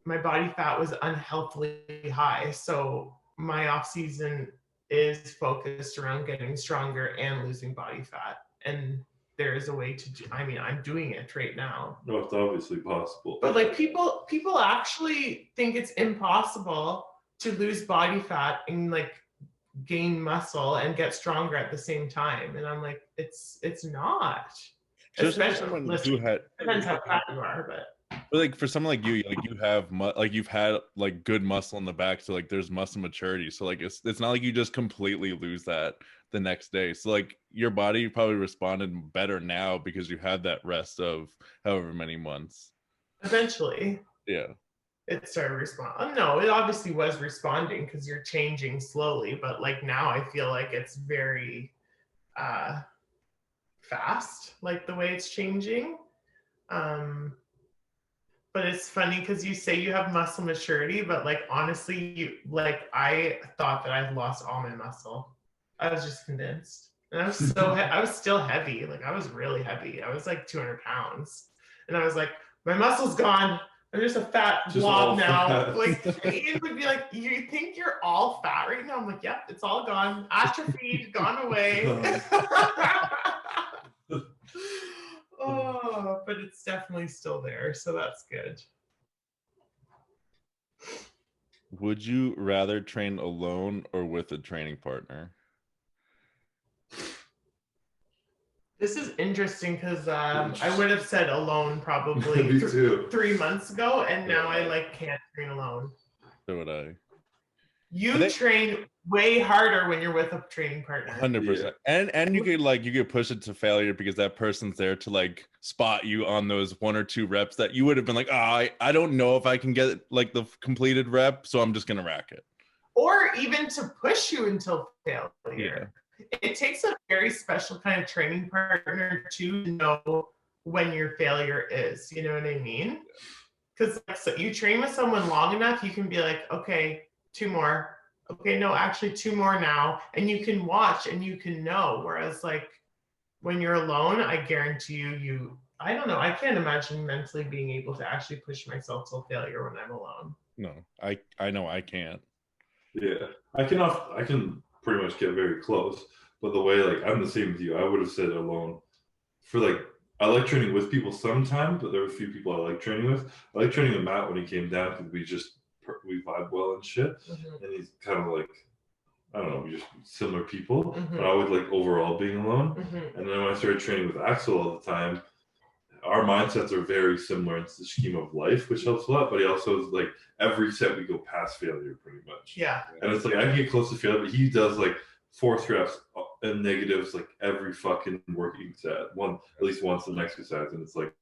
my body fat was unhealthily high. So my off season is focused around getting stronger and losing body fat. And there is a way to do, I mean, I'm doing it right now. No, it's obviously possible. But like people actually think it's impossible to lose body fat and like gain muscle and get stronger at the same time. And I'm like, it's not. Just especially someone listen, who had depends how fat you are, but like for someone like you have like you've had like good muscle in the back, so like there's muscle maturity, so like it's not like you just completely lose that the next day. So like your body probably responded better now because you had that rest of however many months. Eventually it started responding. No, it obviously was responding because you're changing slowly, but like now I feel like it's very fast, like the way it's changing. But it's funny because you say you have muscle maturity, but like honestly, I thought that I'd lost all my muscle. I was just convinced, and I was I was still heavy. Like I was really heavy. I was like 200 pounds, and I was like, my muscle's gone. I'm just a fat blob now. Fat. Like Iain would be like, you think you're all fat right now? I'm like, yep, it's all gone, atrophied, gone away. Oh, but it's definitely still there, so that's good. Would you rather train alone or with a training partner? This is interesting because I would have said alone probably 3 months ago, and now I like can't train alone. So would I. You train way harder when you're with a training partner. 100%. And you could push it to failure because that person's there to like spot you on those 1 or 2 reps that you would have been like, I don't know if I can get like the completed rep, so I'm just gonna rack it. Or even to push you until failure. Yeah. It takes a very special kind of training partner to know when your failure is. You know what I mean? Because so you train with someone long enough, you can be like, okay, 2 more. Okay, no, actually 2 more now. And you can watch and you can know. Whereas like when you're alone, I guarantee you, I don't know. I can't imagine mentally being able to actually push myself till failure when I'm alone. No, I know I can't. Yeah, I can pretty much get very close. But the way like I'm the same with you, I would have said alone. For like I like training with people sometimes, but there are a few people I like training with. I like training with Matt when he came down because we vibe well and shit. Mm-hmm. And he's kind of like, I don't know, we're just similar people. Mm-hmm. But I would like overall being alone. Mm-hmm. And then when I started training with Axel all the time, our mindsets are very similar. It's the scheme of life, which helps a lot. But he also is like every set we go past failure pretty much. Yeah. And it's like I can get close to failure, but he does like 4 reps and negatives like every fucking working set, at least once an exercise, and it's like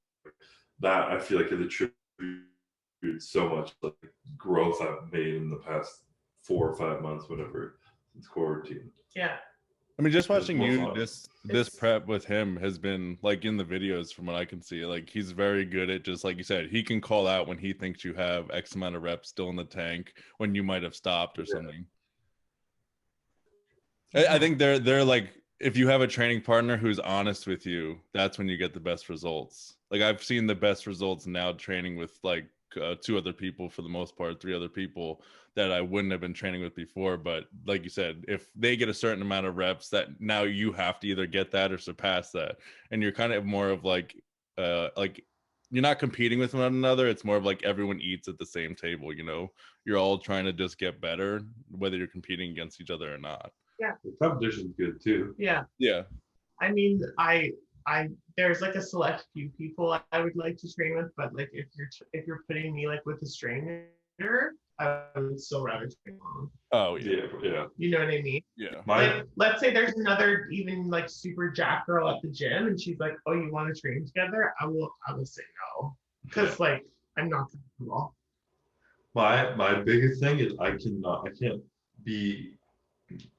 that. I feel like it attributes so much like growth I've made in the past 4 or 5 months, whatever, since quarantine. Yeah. I mean, just watching more you fun. this It's- prep with him has been like in the videos from what I can see. Like he's very good at just like you said, he can call out when he thinks you have X amount of reps still in the tank when you might have stopped or something. I think they're like if you have a training partner who's honest with you, that's when you get the best results. Like I've seen the best results now training with like two other people for the most part, three other people that I wouldn't have been training with before. But like you said, if they get a certain amount of reps, that now you have to either get that or surpass that, and you're kind of more of like you're not competing with one another. It's more of like everyone eats at the same table. You know, you're all trying to just get better, whether you're competing against each other or not. Yeah. The competition's good too. Yeah. Yeah. I mean, I there's like a select few people I would like to train with, but like if you're putting me like with a stranger, I would still rather train alone. Oh yeah. Yeah. You know what I mean? Yeah. Like, let's say there's another even like super jack girl at the gym, and she's like, "Oh, you want to train together?" I will say no, because like I'm not comfortable. My biggest thing is I can't be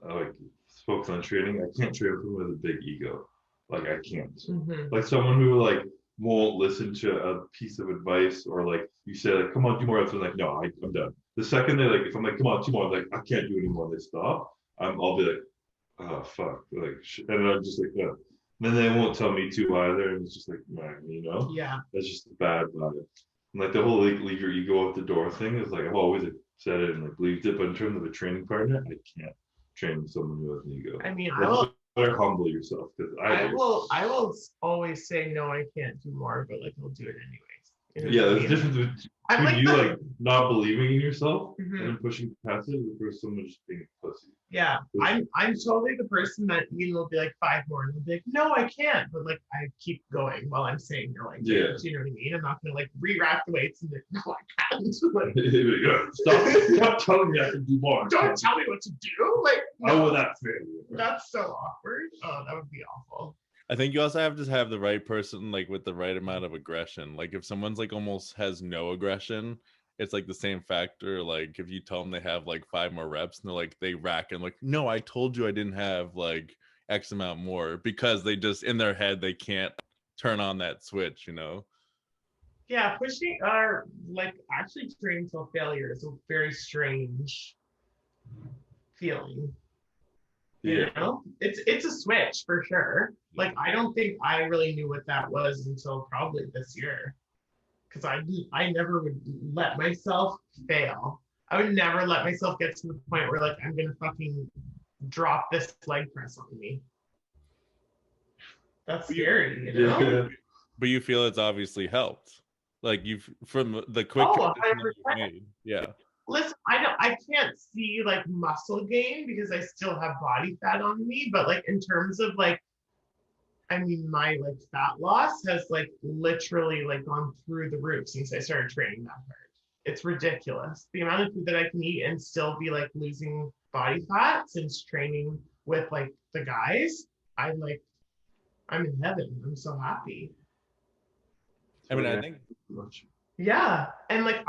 like focused on training. I can't train with someone with a big ego. Like I can't. Like someone who like won't listen to a piece of advice, or like you say like come on 2 more reps, and like no, I'm done. The second they like if I'm like come on 2 more, like I can't do anymore, they stop. I'll be like oh fuck, like and I'm just like yeah. And then they won't tell me to either, and it's just like man, you know. Yeah. That's just bad about it. And like the whole like, leave your ego out the door thing is like I've always said it and like believed it, but in terms of a training partner, I can't train with someone who has an ego. I mean, That's better humble yourself because I will always say no, I can't do more, but like I'll do it anyways. You know yeah, what I there's a mean? difference I'm between like you the- like not believing in yourself Mhm. and then pushing past it versus someone just being a pussy. Yeah, I'm totally the person that Iain will be like 5 more, and he'll be like, no, I can't. But like I keep going while I'm saying no, I can't. Yeah. You know what I mean? I'm not gonna like re-rack the weights and be like, no, I can't. Like, Stop telling me I can do more. don't tell me what to do. Like, How no, would that feel? that's so awkward. Oh, that would be awful. I think you also have to have the right person, like with the right amount of aggression. Like if someone's like almost has no aggression, it's like the same factor. Like if you tell them they have like 5 more reps and they're like they rack and like, no, I told you I didn't have like X amount more, because they just in their head they can't turn on that switch, you know? Yeah, pushing or like actually training till failure is a very strange feeling. You know, it's a switch for sure. Like I don't think I really knew what that was until probably this year, because I never would let myself fail. I would never let myself get to the point where like I'm gonna fucking drop this leg press on me. That's scary, you know? Yeah. But you feel it's obviously helped. Like you've from the quick Oh, transition that you've 100%. made. Yeah. Listen, I can't see like muscle gain because I still have body fat on me, but like in terms of like, I mean, my like fat loss has like literally like gone through the roof since I started training that hard. It's ridiculous. The amount of food that I can eat and still be like losing body fat since training with like the guys, I'm in heaven. I'm so happy. I mean, I think Yeah. And like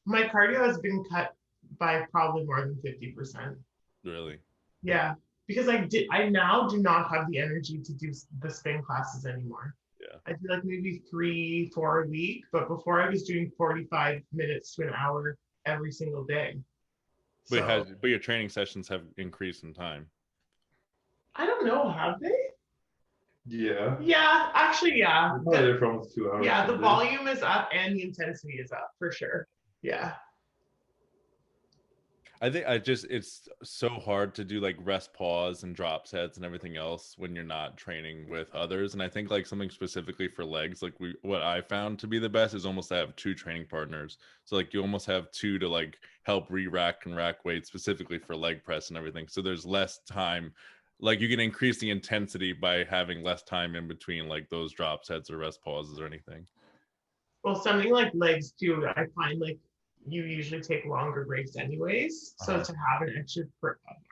my cardio has been cut by probably more than 50%. really. Yeah. Because I now do not have the energy to do the spin classes anymore. Yeah. I do like maybe 3-4 a week, but before I was doing 45 minutes to an hour every single day. But your training sessions have increased in time. I don't know, have they? Yeah. Yeah, actually, yeah. We're probably there for almost 2 hours. Yeah, the volume is up and the intensity is up for sure. Yeah. I think it's so hard to do like rest pause and drop sets and everything else when you're not training with others. And I think like something specifically for legs, like what I found to be the best is almost to have 2 training partners. So like you almost have 2 to like help re-rack and rack weight specifically for leg press and everything. So there's less time. Like you can increase the intensity by having less time in between like those drop sets or rest pauses or anything. Well, something like legs too, I find like you usually take longer breaks anyways. So to have an extra,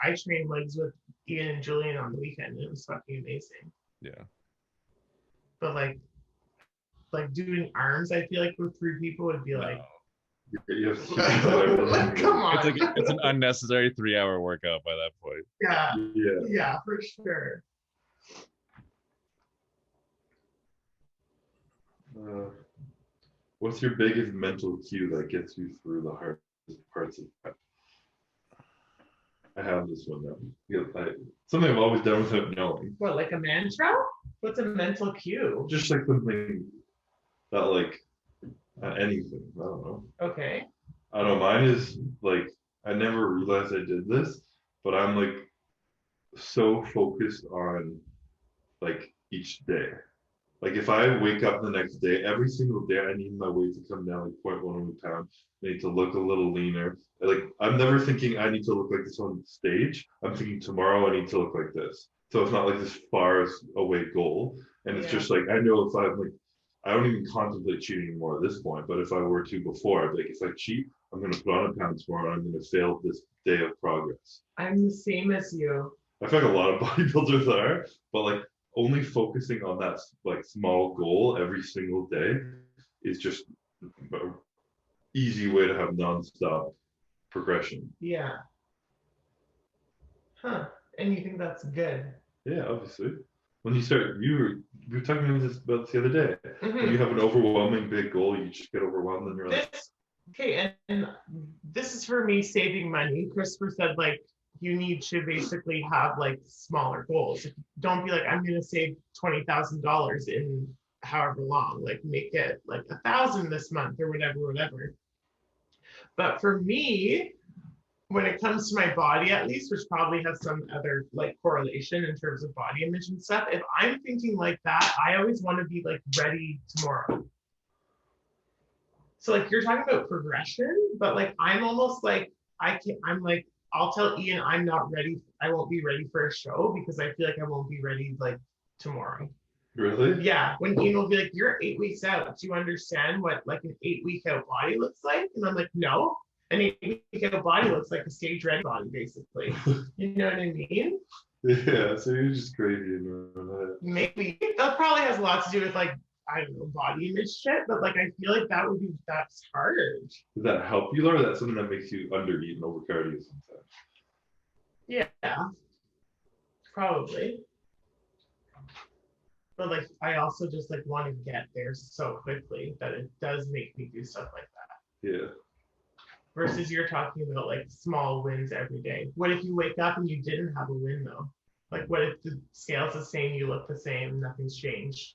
I train legs with Iain and Julian on the weekend, and it was fucking amazing. Yeah. But like doing arms, I feel like with 3 people would be like, You have to keep it Like, come on. It's an unnecessary 3-hour workout by that point. Yeah, Yeah. yeah, for sure. What's your biggest mental cue that gets you through the hardest parts of prep? I have this one now. Something I've always done without knowing. What, like a mantra? What's a mental cue? Just like something that like anything. I don't know. Okay. I don't know. Mine is like I never realized I did this, but I'm like so focused on like each day. Like if I wake up the next day, every single day I need my weight to come down like 0.1 pound. I need to look a little leaner. Like I'm never thinking I need to look like this on stage. I'm thinking tomorrow I need to look like this. So it's not like this far away goal. And it's just like I know if I'm like I don't even contemplate cheating anymore at this point. But if I were to before, I'd be like if I cheat, I'm gonna put on a pound tomorrow and I'm gonna fail this day of progress. I'm the same as you. I feel like a lot of bodybuilders are, but like only focusing on that like small goal every single day is just an easy way to have nonstop progression. Yeah. Huh. And you think that's good? Yeah, obviously. When you start, you were talking to me about this the other day. Mm-hmm. When you have an overwhelming big goal, you just get overwhelmed and you're like, okay, and this is for me saving money. Christopher said like you need to basically have like smaller goals. Don't be like I'm gonna save $20,000 in however long. Like make it like 1,000 this month or whatever. But for me, when it comes to my body, at least, which probably has some other like correlation in terms of body image and stuff, if I'm thinking like that, I always want to be like ready tomorrow. So like you're talking about progression, but like I'm almost like I'm like I'll tell Iain I'm not ready. I won't be ready for a show because I feel like I won't be ready like tomorrow. really? Yeah. When Iain will be like, "You're 8 weeks out. Do you understand what like an 8-week out body looks like?" And I'm like, "No. An 8-week out body looks like a stage ready body, basically." You know what I mean? Yeah. So you're just crazy in your own head. Maybe that probably has a lot to do with like I don't know body image shit, but like I feel like that's hard. Does that help you, or is that something that makes you undereat and overcardio sometimes? Yeah, probably. But like I also just like want to get there so quickly that it does make me do stuff like that. Yeah. Versus you're talking about like small wins every day. What if you wake up and you didn't have a win though? Like what if the scale's the same, you look the same, nothing's changed?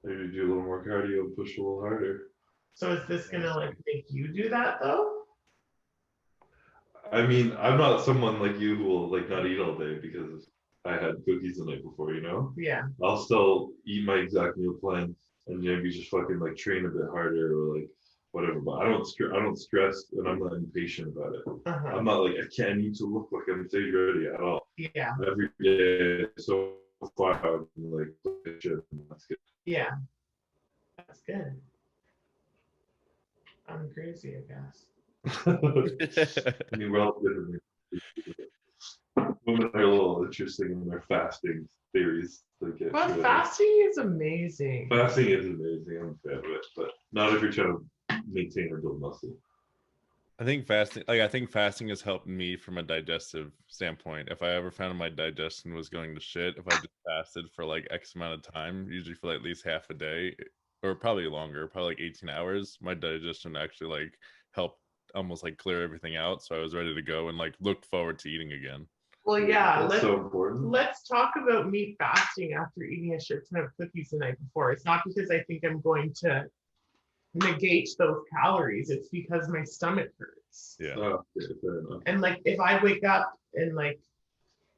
Maybe do a little more cardio and push a little harder. So is this gonna like make you do that though? I mean, I'm not someone like you who will like not eat all day because I had cookies the night before, you know? Yeah. I'll still eat my exact meal plan and maybe just fucking like train a bit harder or like whatever. But I don't stress and I'm not impatient about it. Uh-huh. I'm not like I need to look like I'm stage ready at all. Yeah. Every day so far I'm like shit, that's good. Yeah. That's good. I'm crazy, I guess. I mean, we're all different. Women are a little interesting in their fasting theories. But fasting is amazing. Fasting is amazing. I'm a fan of it, but not if you're trying to maintain or build muscle. I think fasting has helped me from a digestive standpoint. If I ever found my digestion was going to shit, if I just fasted for like X amount of time, usually for like at least half a day, or probably longer, probably like 18 hours, my digestion actually like helped almost like clear everything out. So I was ready to go and like looked forward to eating again. Well, yeah, That's so important. Let's talk about meat fasting after eating a shit ton of cookies the night before. It's not because I think I'm going to negate those calories. It's because my stomach hurts. Yeah. Oh, yeah, fair enough. And like if I wake up and like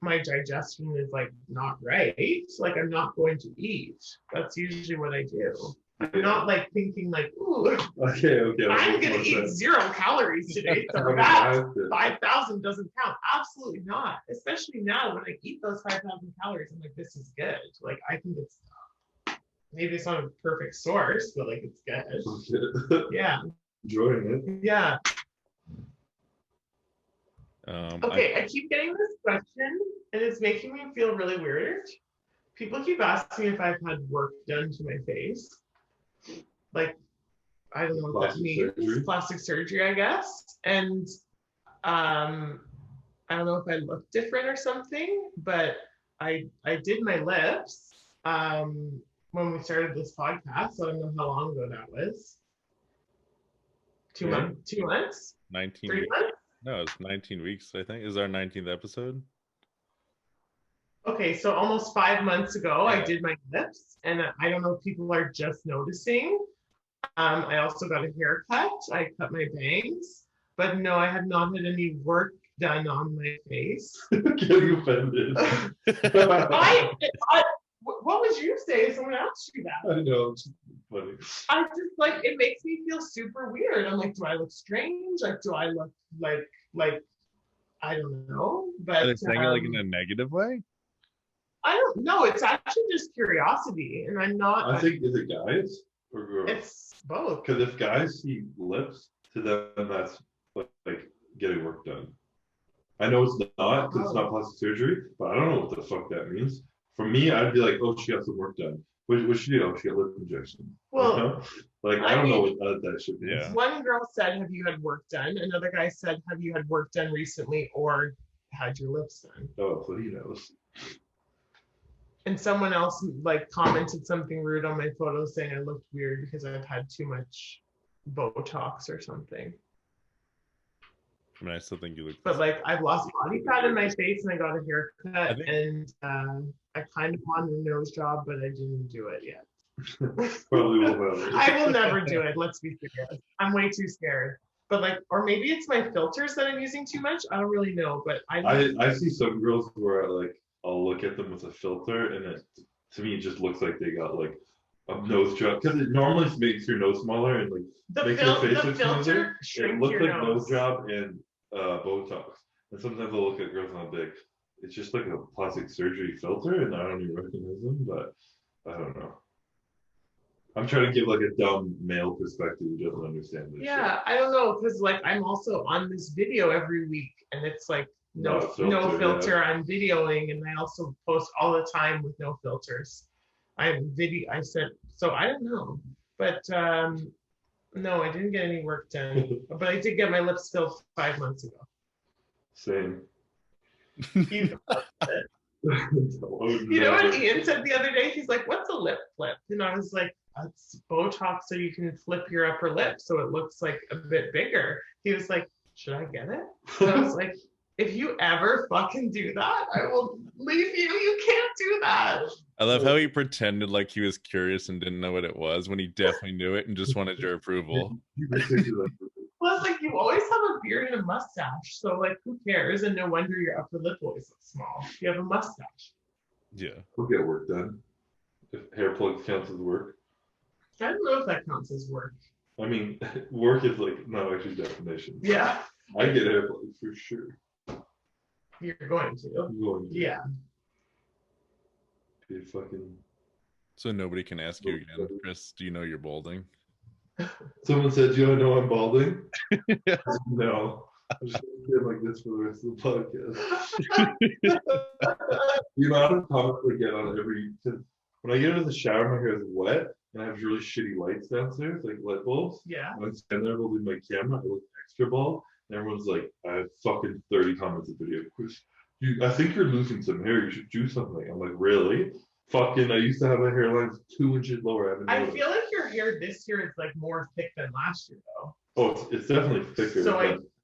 my digestion is like not right, like I'm not going to eat. That's usually what I do. I'm not like thinking like, ooh, Okay. I'm gonna eat 0 calories today, so that 5,000 doesn't count. Absolutely not. Especially now when I eat those 5,000 calories, I'm like, this is good. Like I think it's maybe it's not a perfect source, but like it's good. Okay. Yeah. Enjoying it. Yeah. Okay, I I keep getting this question, and it's making me feel really weird. People keep asking if I've had work done to my face. Like, I don't know what that means. Plastic surgery, I guess. And I don't know if I look different or something, but I did my lips when we started this podcast. So I don't know how long ago that was. 2 months? 2 months? 19 3 weeks. months? No, it's 19 weeks, I think. Is our 19th episode? Okay, so almost 5 months ago, I did my lips, and I don't know if people are just noticing. I also got a haircut. I cut my bangs, but no, I have not had any work done on my face. Getting offended. What would you say if someone asked you that? I know, it's funny. I just like, it makes me feel super weird. I'm like, do I look strange? Like, do I look like I don't know? But Are they saying it like in a negative way? I don't know. It's actually just curiosity, and I'm not. I think, is it guys or girls? It's both. Because if guys see lips, to them that's like getting work done. I know it's not because it's not plastic surgery, but I don't know what the fuck that means. For me, I'd be like, oh, she got some work done. What she do? Oh, she got lip injection. Well, you know? Like I don't know what that should be. Yeah. One girl said, "Have you had work done?" Another guy said, "Have you had work done recently or had your lips done?" Oh, so he knows. And someone else like commented something rude on my photo saying I looked weird because I've had too much Botox or something. I mean, I still think you look. But like, I've lost body fat in my face and I got a haircut, and I kind of wanted a nose job, but I didn't do it yet. Probably will have it. I will never do it. Let's be serious. I'm way too scared. But like, or maybe it's my filters that I'm using too much. I don't really know. But I see some girls where I'll look at them with a filter, and it to me it just looks like they got like a nose job because it normally makes your nose smaller and like makes your face look smoother. It looks like nose job and Botox. And sometimes I'll look at girls and I'll be like, it's just like a plastic surgery filter, and I don't even recognize them. But I don't know. I'm trying to give like a dumb male perspective who doesn't understand this. Yeah, shit. I don't know, because like I'm also on this video every week, and it's like no filter. Yeah. I'm videoing, and I also post all the time with no filters. I said so. I don't know, but no, I didn't get any work done. But I did get my lips filled 5 months ago. Same. You know what Iain said the other day? He's like, "What's a lip flip?" And I was like, "It's Botox so you can flip your upper lip so it looks like a bit bigger." He was like, "Should I get it?" And I was like, "If you ever fucking do that, I will leave you. You can't do that." I love how he pretended like he was curious and didn't know what it was when he definitely knew it and just wanted your approval. Plus, like, you always have a beard and a mustache, so like, who cares? And no wonder your upper lip always looks small. You have a mustache. Yeah. We'll get work done. If hair plugs counts as work. I don't know if that counts as work. I mean, work is like not actually definition. Yeah. I get hair plugs for sure. You're going to. I'm going to. Yeah. Be fucking. So nobody can ask you again, Chris, do you know you're balding? Someone said, "Do you know I'm balding?" No. I'm just gonna like this for the rest of the podcast. The amount of comments I get on every, when I get into the shower, my hair is wet and I have really shitty lights downstairs, like light bulbs. Yeah. When I stand there holding my camera, I look extra bald, and everyone's like, I have fucking 30 comments a video. Chris, I think you're losing some hair. You should do something. I'm like, really? Fucking, I used to have a hairline 2 inches lower. I feel like your hair this year is like more thick than last year, though. Oh, it's definitely thicker. So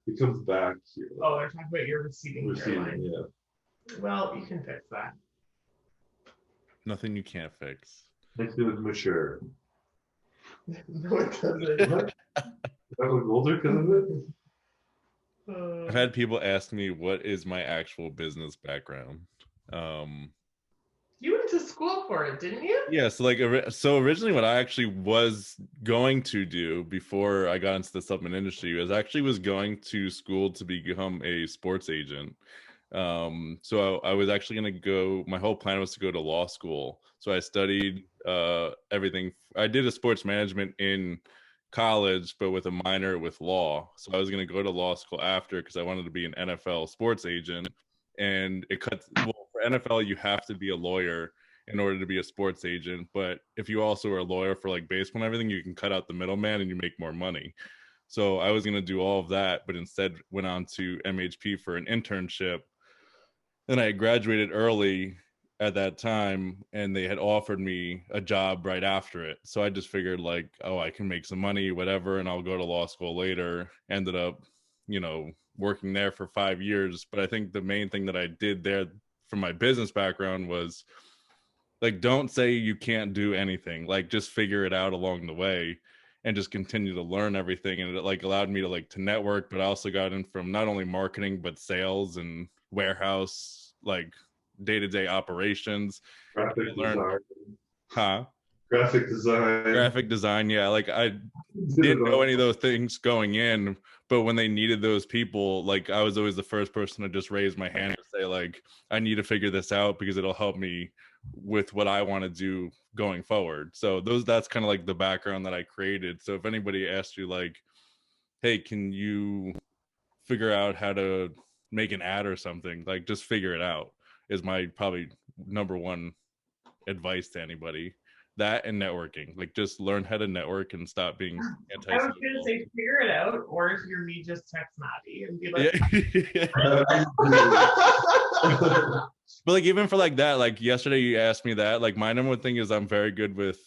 it comes back here. Oh, they're talking about your receding hairline. Yeah. Well, you can fix that. Nothing you can't fix. Makes me look mature. No, it doesn't. I look older because of it. I've had people ask me what is my actual business background. You went to school for it, didn't you? Yeah, so originally what I actually was going to do before I got into the supplement industry was going to school to become a sports agent. So I was actually going to go, my whole plan was to go to law school. So I studied everything. I did a sports management in college, but with a minor with law. So I was going to go to law school after because I wanted to be an NFL sports agent. And for NFL, you have to be a lawyer in order to be a sports agent. But if you also are a lawyer for like baseball and everything, you can cut out the middleman and you make more money. So I was going to do all of that, but instead went on to MHP for an internship. Then I graduated early at that time, and they had offered me a job right after it. So I just figured like, oh, I can make some money, whatever, and I'll go to law school later. Ended up, working there for 5 years. But I think the main thing that I did there from my business background was like, don't say you can't do anything. Like, just figure it out along the way and just continue to learn everything. And it like allowed me to network, but I also got in from not only marketing, but sales and warehouse, like day-to-day operations. Graphic design. Huh? Graphic design. Yeah. Like I didn't know any of those things going in, but when they needed those people, like I was always the first person to just raise my hand and say like, I need to figure this out because it'll help me with what I want to do going forward. So that's kind of like the background that I created. So if anybody asked you like, hey, can you figure out how to make an ad or something, like just figure it out is my probably number one advice to anybody. That and networking, like just learn how to network and stop being I was gonna say figure it out, or if you're me, just text Maddie and be like, But like even for like that, like yesterday you asked me that, like my number one thing is I'm very good with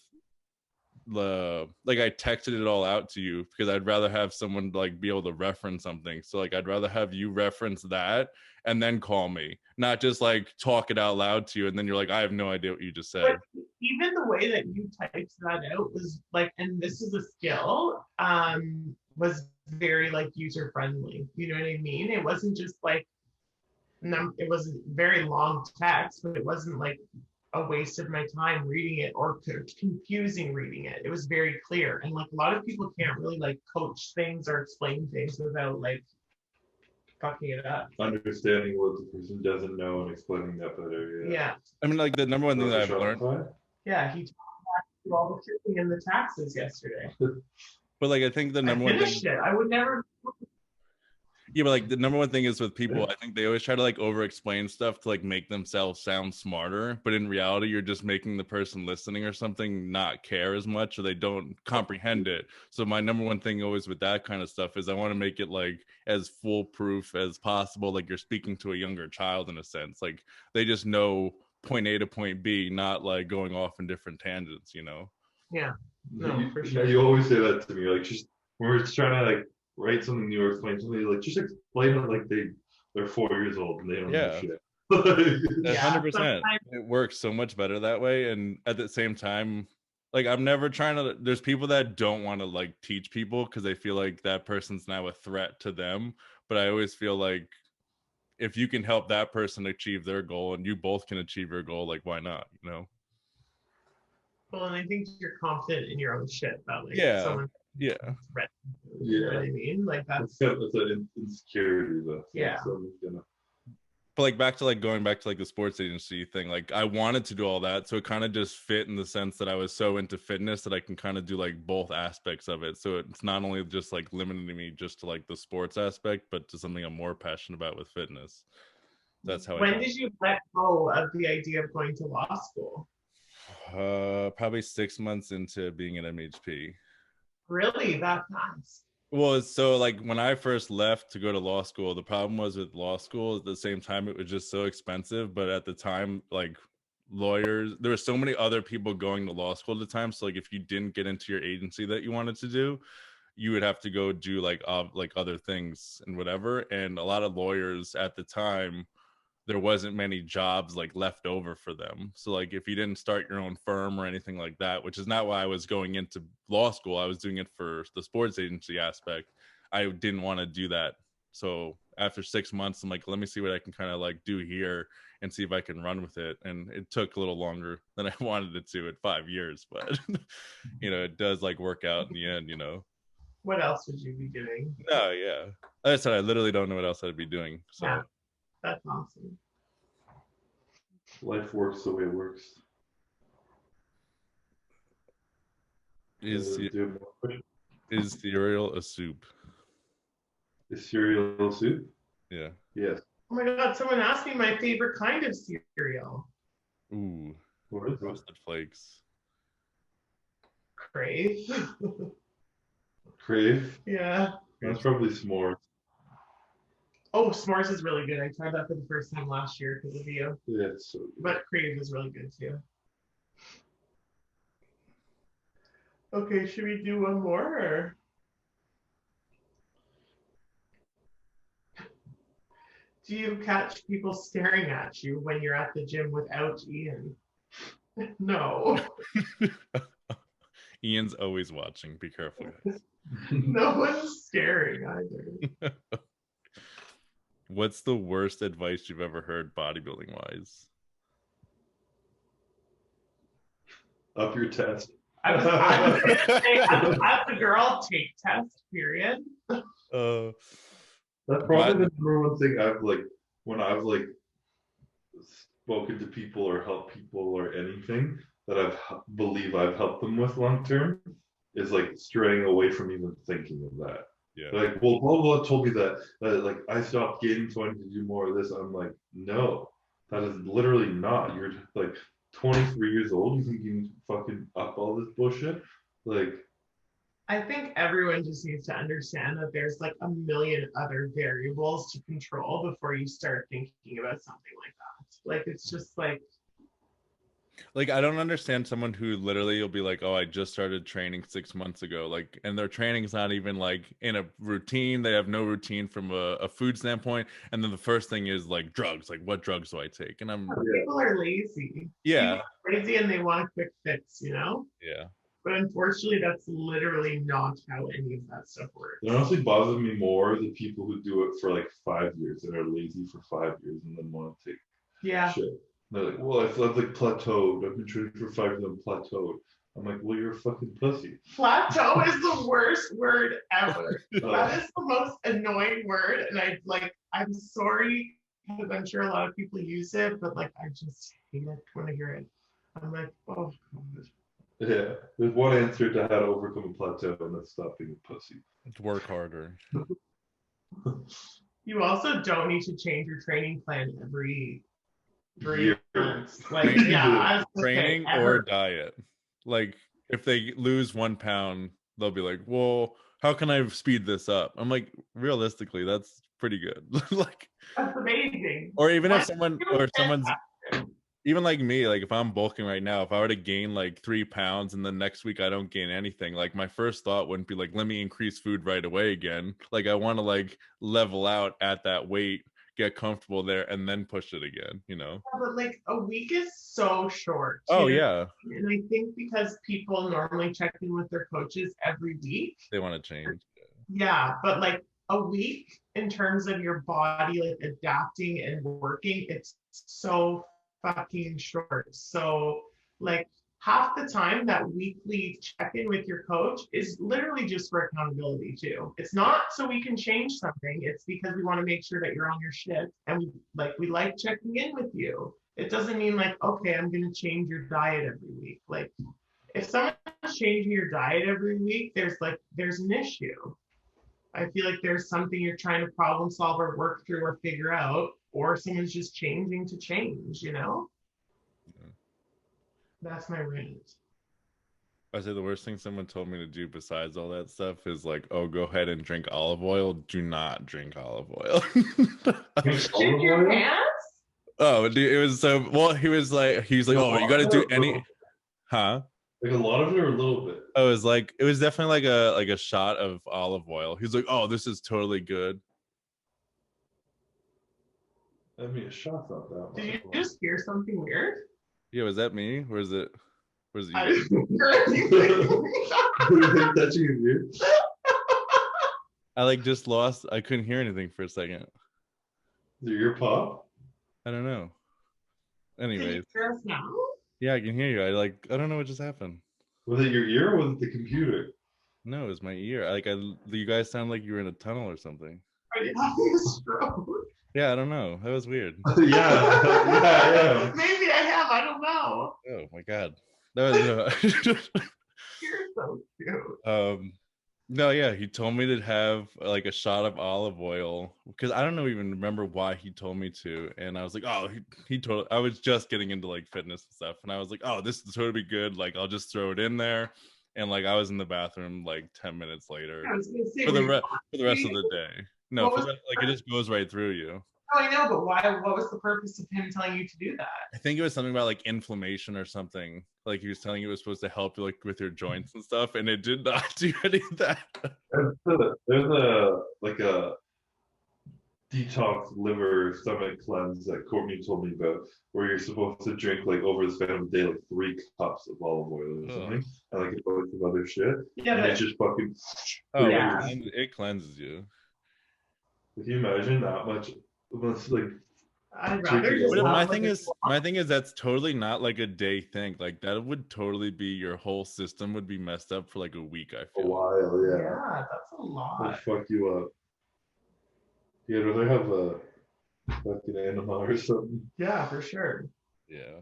like I texted it all out to you because I'd rather have someone like be able to reference something. So like I'd rather have you reference that and then call me, not just like talk it out loud to you and then you're like, I have no idea what you just said. But even the way that you typed that out was like, and this is a skill, was very like user friendly. You know what I mean? It wasn't just like it was very long text, but it wasn't like a waste of my time reading it or confusing reading it. It was very clear. And like a lot of people can't really like coach things or explain things without like fucking it up. Understanding what the person doesn't know and explaining that better. Yeah. I mean, like the number one thing that I've learned. Yeah, he talked to all the shipping and the taxes yesterday. But like I think the number one thing. I would never. Yeah, but like the number one thing is with people, I think they always try to like over explain stuff to like make themselves sound smarter. But in reality, you're just making the person listening or something not care as much or they don't comprehend it. So my number one thing always with that kind of stuff is I want to make it like as foolproof as possible. Like you're speaking to a younger child in a sense. Like they just know point A to point B, not like going off in different tangents, Yeah. No, for sure. You always say that to me. Like just when we're just trying to like write something new or explain something, like just explain it like they're 4 years old and they don't know shit. 100%. It works so much better that way. And at the same time, like I'm never trying to, there's people that don't want to like teach people because they feel like that person's now a threat to them. But I always feel like if you can help that person achieve their goal and you both can achieve your goal, like why not, Well, and I think you're confident in your own shit about like someone. Yeah. You know what I mean? Like that's an insecurity though. Yeah. But like back to like going back to like the sports agency thing, like I wanted to do all that. So it kind of just fit in the sense that I was so into fitness that I can kind of do like both aspects of it. So it's not only just like limiting me just to like the sports aspect, but to something I'm more passionate about with fitness. That's how When did you let go of the idea of going to law school? Probably 6 months into being an MHP. Really? That fast? Well, so like when I first left to go to law school, the problem was with law school at the same time, it was just so expensive. But at the time, like lawyers, there were so many other people going to law school at the time. So like if you didn't get into your agency that you wanted to do, you would have to go do like other things and whatever. And a lot of lawyers at the time, there wasn't many jobs like left over for them. So like if you didn't start your own firm or anything like that, which is not why I was going into law school, I was doing it for the sports agency aspect. I didn't want to do that. So after 6 months, I'm like, let me see what I can kind of like do here and see if I can run with it. And it took a little longer than I wanted it to at 5 years, but it does like work out in the end, What else would you be doing? No, yeah. Like I said, I literally don't know what else I'd be doing. So. Yeah. That's awesome. Life works the way it works. Is cereal a soup? Is cereal a soup? Yeah. Yes. Oh my God, someone asked me my favorite kind of cereal. Ooh. What is it? Roasted flakes. Crave. Crave? Yeah. That's probably s'mores. Oh, s'mores is really good. I tried that for the first time last year because of you. Yeah, it's so good. But Crave is really good too. Okay, should we do one more? Or? Do you catch people staring at you when you're at the gym without Iain? No. Ian's always watching. Be careful, guys. No one's staring either. What's the worst advice you've ever heard bodybuilding wise? Up your test. I was gonna say, as a girl, take test, period. That's probably the number one thing I've like when I've like spoken to people or helped people or anything that believe I've helped them with long term is like straying away from even thinking of that. Yeah. Like, well, blah blah told me that like I stopped gaining, so I need to do more of this. I'm like, no, that is literally not. You're like 23 years old. You think you can fucking up all this bullshit? Like, I think everyone just needs to understand that there's like a million other variables to control before you start thinking about something like that. Like, it's just like I don't understand someone who literally will be like, oh, I just started training 6 months ago. Like, and their training's not even like in a routine. They have no routine from a food standpoint. And then the first thing is like drugs. Like, what drugs do I take? And people are lazy. Yeah. People are lazy and they want a quick fix, you know? Yeah. But unfortunately, that's literally not how any of that stuff works. it honestly bothers me more the people who do it for like 5 years and are lazy for 5 years and then want to take shit. They're like, well, I've like plateaued. I've been training for 5 years and plateaued. I'm like, well, you're a fucking pussy. Plateau is the worst word ever. That is the most annoying word. And I'm sorry, because I'm sure a lot of people use it, but like, I just hate it when I hear it. I'm like, oh, God. Yeah, there's one answer to how to overcome a plateau, and that's stop being a pussy. Work harder. You also don't need to change your training plan every 3 Year. months. Like, yeah, Training or diet. Like, if they lose 1 pound, they'll be like, well, how can I speed this up? I'm like, realistically, that's pretty good. Like, that's amazing. Or even if someone's even like me, like if I'm bulking right now, if I were to gain like 3 pounds and then next week I don't gain anything, like my first thought wouldn't be like, let me increase food right away again. Like, I want to like level out at that weight, get comfortable there, and then push it again, you know? Yeah, but like a week is so short. Oh, yeah. And I think because people normally check in with their coaches every week, they want to change. Yeah, but like a week in terms of your body like adapting and working, it's so fucking short. So like half the time that weekly check-in with your coach is literally just for accountability too. It's not so we can change something. It's because we want to make sure that you're on your shit and we like checking in with you. It doesn't mean like, okay, I'm going to change your diet every week. Like if someone's changing your diet every week, there's an issue. I feel like there's something you're trying to problem solve or work through or figure out, or someone's just changing to change, you know? Yeah. That's my rant. I say the worst thing someone told me to do besides all that stuff is like, oh, go ahead and drink olive oil. Do not drink olive oil. Shit your pants? Oh, dude, it was so, well, he was like, oh, you got to do any, huh? Like a lot of it or a little bit? Oh, it was definitely like a shot of olive oil. He's like, oh, this is totally good. I mean, a shot's not that much. Did you just hear something weird? Yeah, was that me? Or is it you? I didn't hear anything. Touching his ear? I like just lost, I couldn't hear anything for a second. Is your ear pop? I don't know. Anyways. Can you hear us now? Yeah, I can hear you. I don't know what just happened. Was it your ear or was it the computer? No, it was my ear. You guys sound like you were in a tunnel or something. Are you having a stroke? Yeah, I don't know. That was weird. yeah. Maybe I have. I don't know. Oh my God. That was You're so cute. No, yeah, he told me to have like a shot of olive oil because I don't know even remember why he told me to, and I was like, oh, he told. I was just getting into like fitness and stuff, and I was like, oh, this is totally good. Like, I'll just throw it in there, and like I was in the bathroom like 10 minutes later I was gonna say, for were the you for the rest of the day. No, What for was the, like it just goes right through you. Oh, I know, but why? What was the purpose of him telling you to do that? I think it was something about like inflammation or something. Like he was telling you it was supposed to help you like with your joints and stuff, and it did not do any of that. There's a like a detox liver stomach cleanse that Courtney told me about, where you're supposed to drink like over the span of a day like 3 cups of olive oil or something, and like a bunch of other shit. Yeah, and but it's just fucking. Oh, Yeah. it cleanses you. Can you imagine that much? Like, I'd rather But just But have, my thing is that's totally not like a day thing. Like that would totally be your whole system would be messed up for like a week. I a feel. while, yeah. Yeah, that's a It'll lot. fuck you up. You'd rather have a fucking enema or something. Yeah, for sure. Yeah.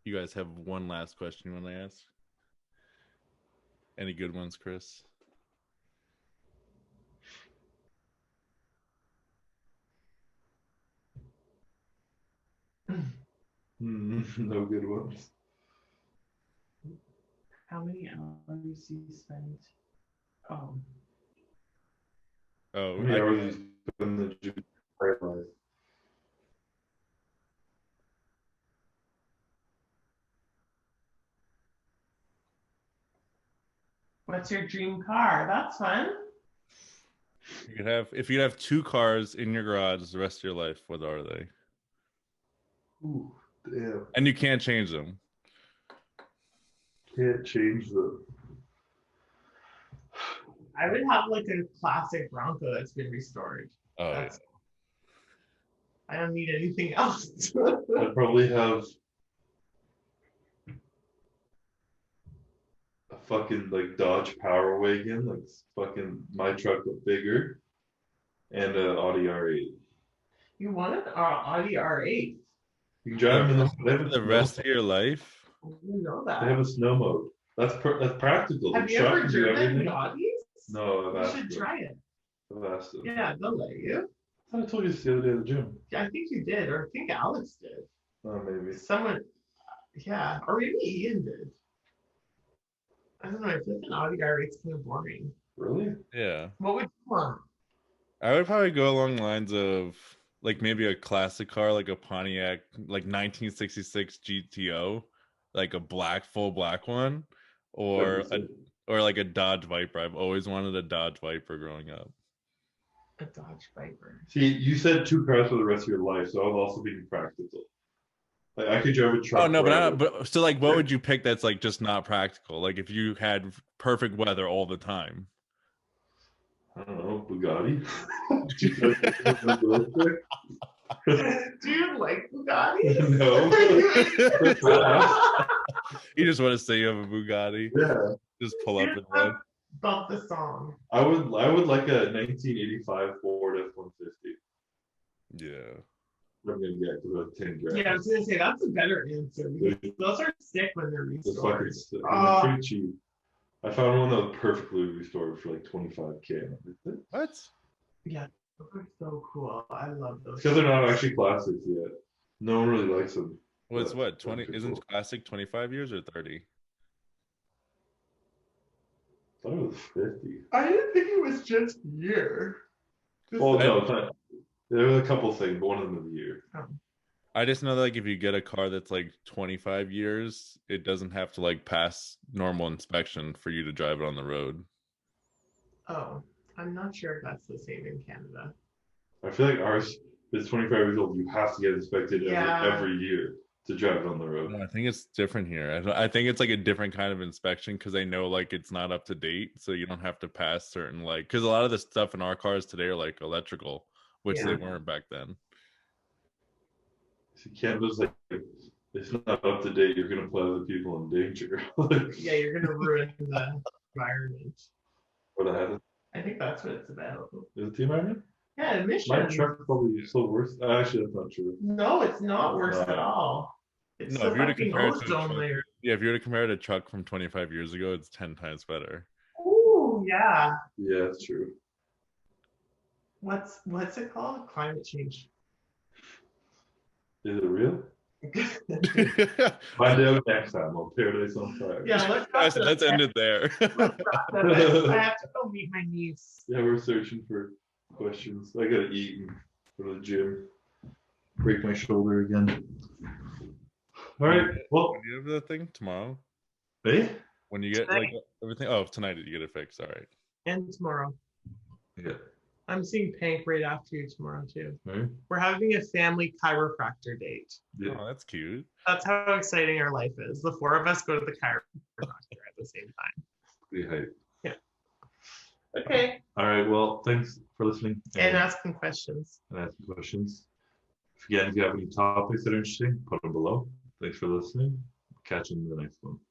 You guys have one last question you want to ask? Any good ones, Chris? No good ones. How many hours do you spend? Oh, Oh, How many hours do you spend in the gym? Life? what's your dream car? That's fun. you could have if you have 2 cars in your garage the rest of your life. What are they? Ooh, damn. And you can't change them. Can't change them. I would have like a classic Bronco that's been restored. Oh, That's, I don't need anything else. I'd probably have a fucking like Dodge Power Wagon, like fucking my truck but bigger, and an Audi R8. You want an Audi R8? You can drive them in for the rest of your life. I didn't know They have that. a snow mode. That's practical. Have The you truck ever can do driven everything. Audis? No, You I've asked should them. try it. I've asked them. Yeah, they'll let you. I thought I told you this the other day at the gym. Yeah, I think you did, or I think Alex did. Oh, maybe. Someone, yeah, or maybe Iain did. I don't know. I feel like an Audi R8's kind of boring. Really? Yeah. What would you want? I would probably go along the lines of like maybe a classic car, like a Pontiac, like 1966 GTO, like a full black one, or like a Dodge Viper. I've always wanted a Dodge Viper growing up. A Dodge Viper. See, you said 2 cars for the rest of your life, so I'm also being practical. Like I could drive a truck. Oh no, forever. but so like, what would you pick that's like just not practical? Like if you had perfect weather all the time. I don't know, Bugatti. Do you like Bugatti? No. You just want to say you have a Bugatti. Yeah. Just pull up and run. About the song. I would like a 1985 Ford F-150. Yeah. I'm gonna get about 10 grand. Yeah, I was gonna say that's a better answer because those are sick when they're The restored. fucking stick. They're pretty cheap. I found one that was perfectly restored for like 25K. What? Yeah, those are so cool. I love those. Because they're not actually classics yet. No one really likes them. What's But what? 20 they're isn't cool. classic 25 years or 30? I thought it was 50. I didn't think it was just year. Well, no, it's not. There was a couple things, but one of them was a year. I just know that like if you get a car that's like 25 years, it doesn't have to like pass normal inspection for you to drive it on the road. Oh, I'm not sure if that's the same in Canada. I feel like ours is 25 years old. You have to get inspected every year to drive on the road. No, I think it's different here. I think it's like a different kind of inspection because they know like it's not up to date, so you don't have to pass certain like because a lot of the stuff in our cars today are like electrical, which they weren't back then. So Canada's like, it's not up to date. You're gonna put other people in danger. Yeah, you're gonna ruin the environment. What happened? I think that's what it's about. Is it the environment? Yeah, emissions. My truck probably is still worse. Actually, that's not true. No, it's not worse No. at all. It's No, the if you were to fucking compare it to a ozone truck- layer. Yeah, if you were to compare it to a truck from 25 years ago, it's 10 times better. Oh yeah. Yeah, that's true. What's it called? Climate change. Is it real? Find out next time on Paradise on Fire. Yeah, Let's end it there. I have to go meet my niece. Yeah, we're searching for questions. I gotta eat and go to the gym. Break my shoulder again. All right. Well, When you have the thing tomorrow? hey. When you get Tonight. like everything? Oh, tonight you get it fixed. All right. And tomorrow. Yeah. I'm seeing Pank right after you tomorrow too. All right. We're having a family chiropractor date. Yeah. Oh, that's cute. That's how exciting our life is. The four of us go to the chiropractor at the same time. Pretty hype. Okay. All right. Well, thanks for listening And asking questions. and asking questions. Again, if you have any topics that are interesting, put them below. Thanks for listening. Catch you in the next one.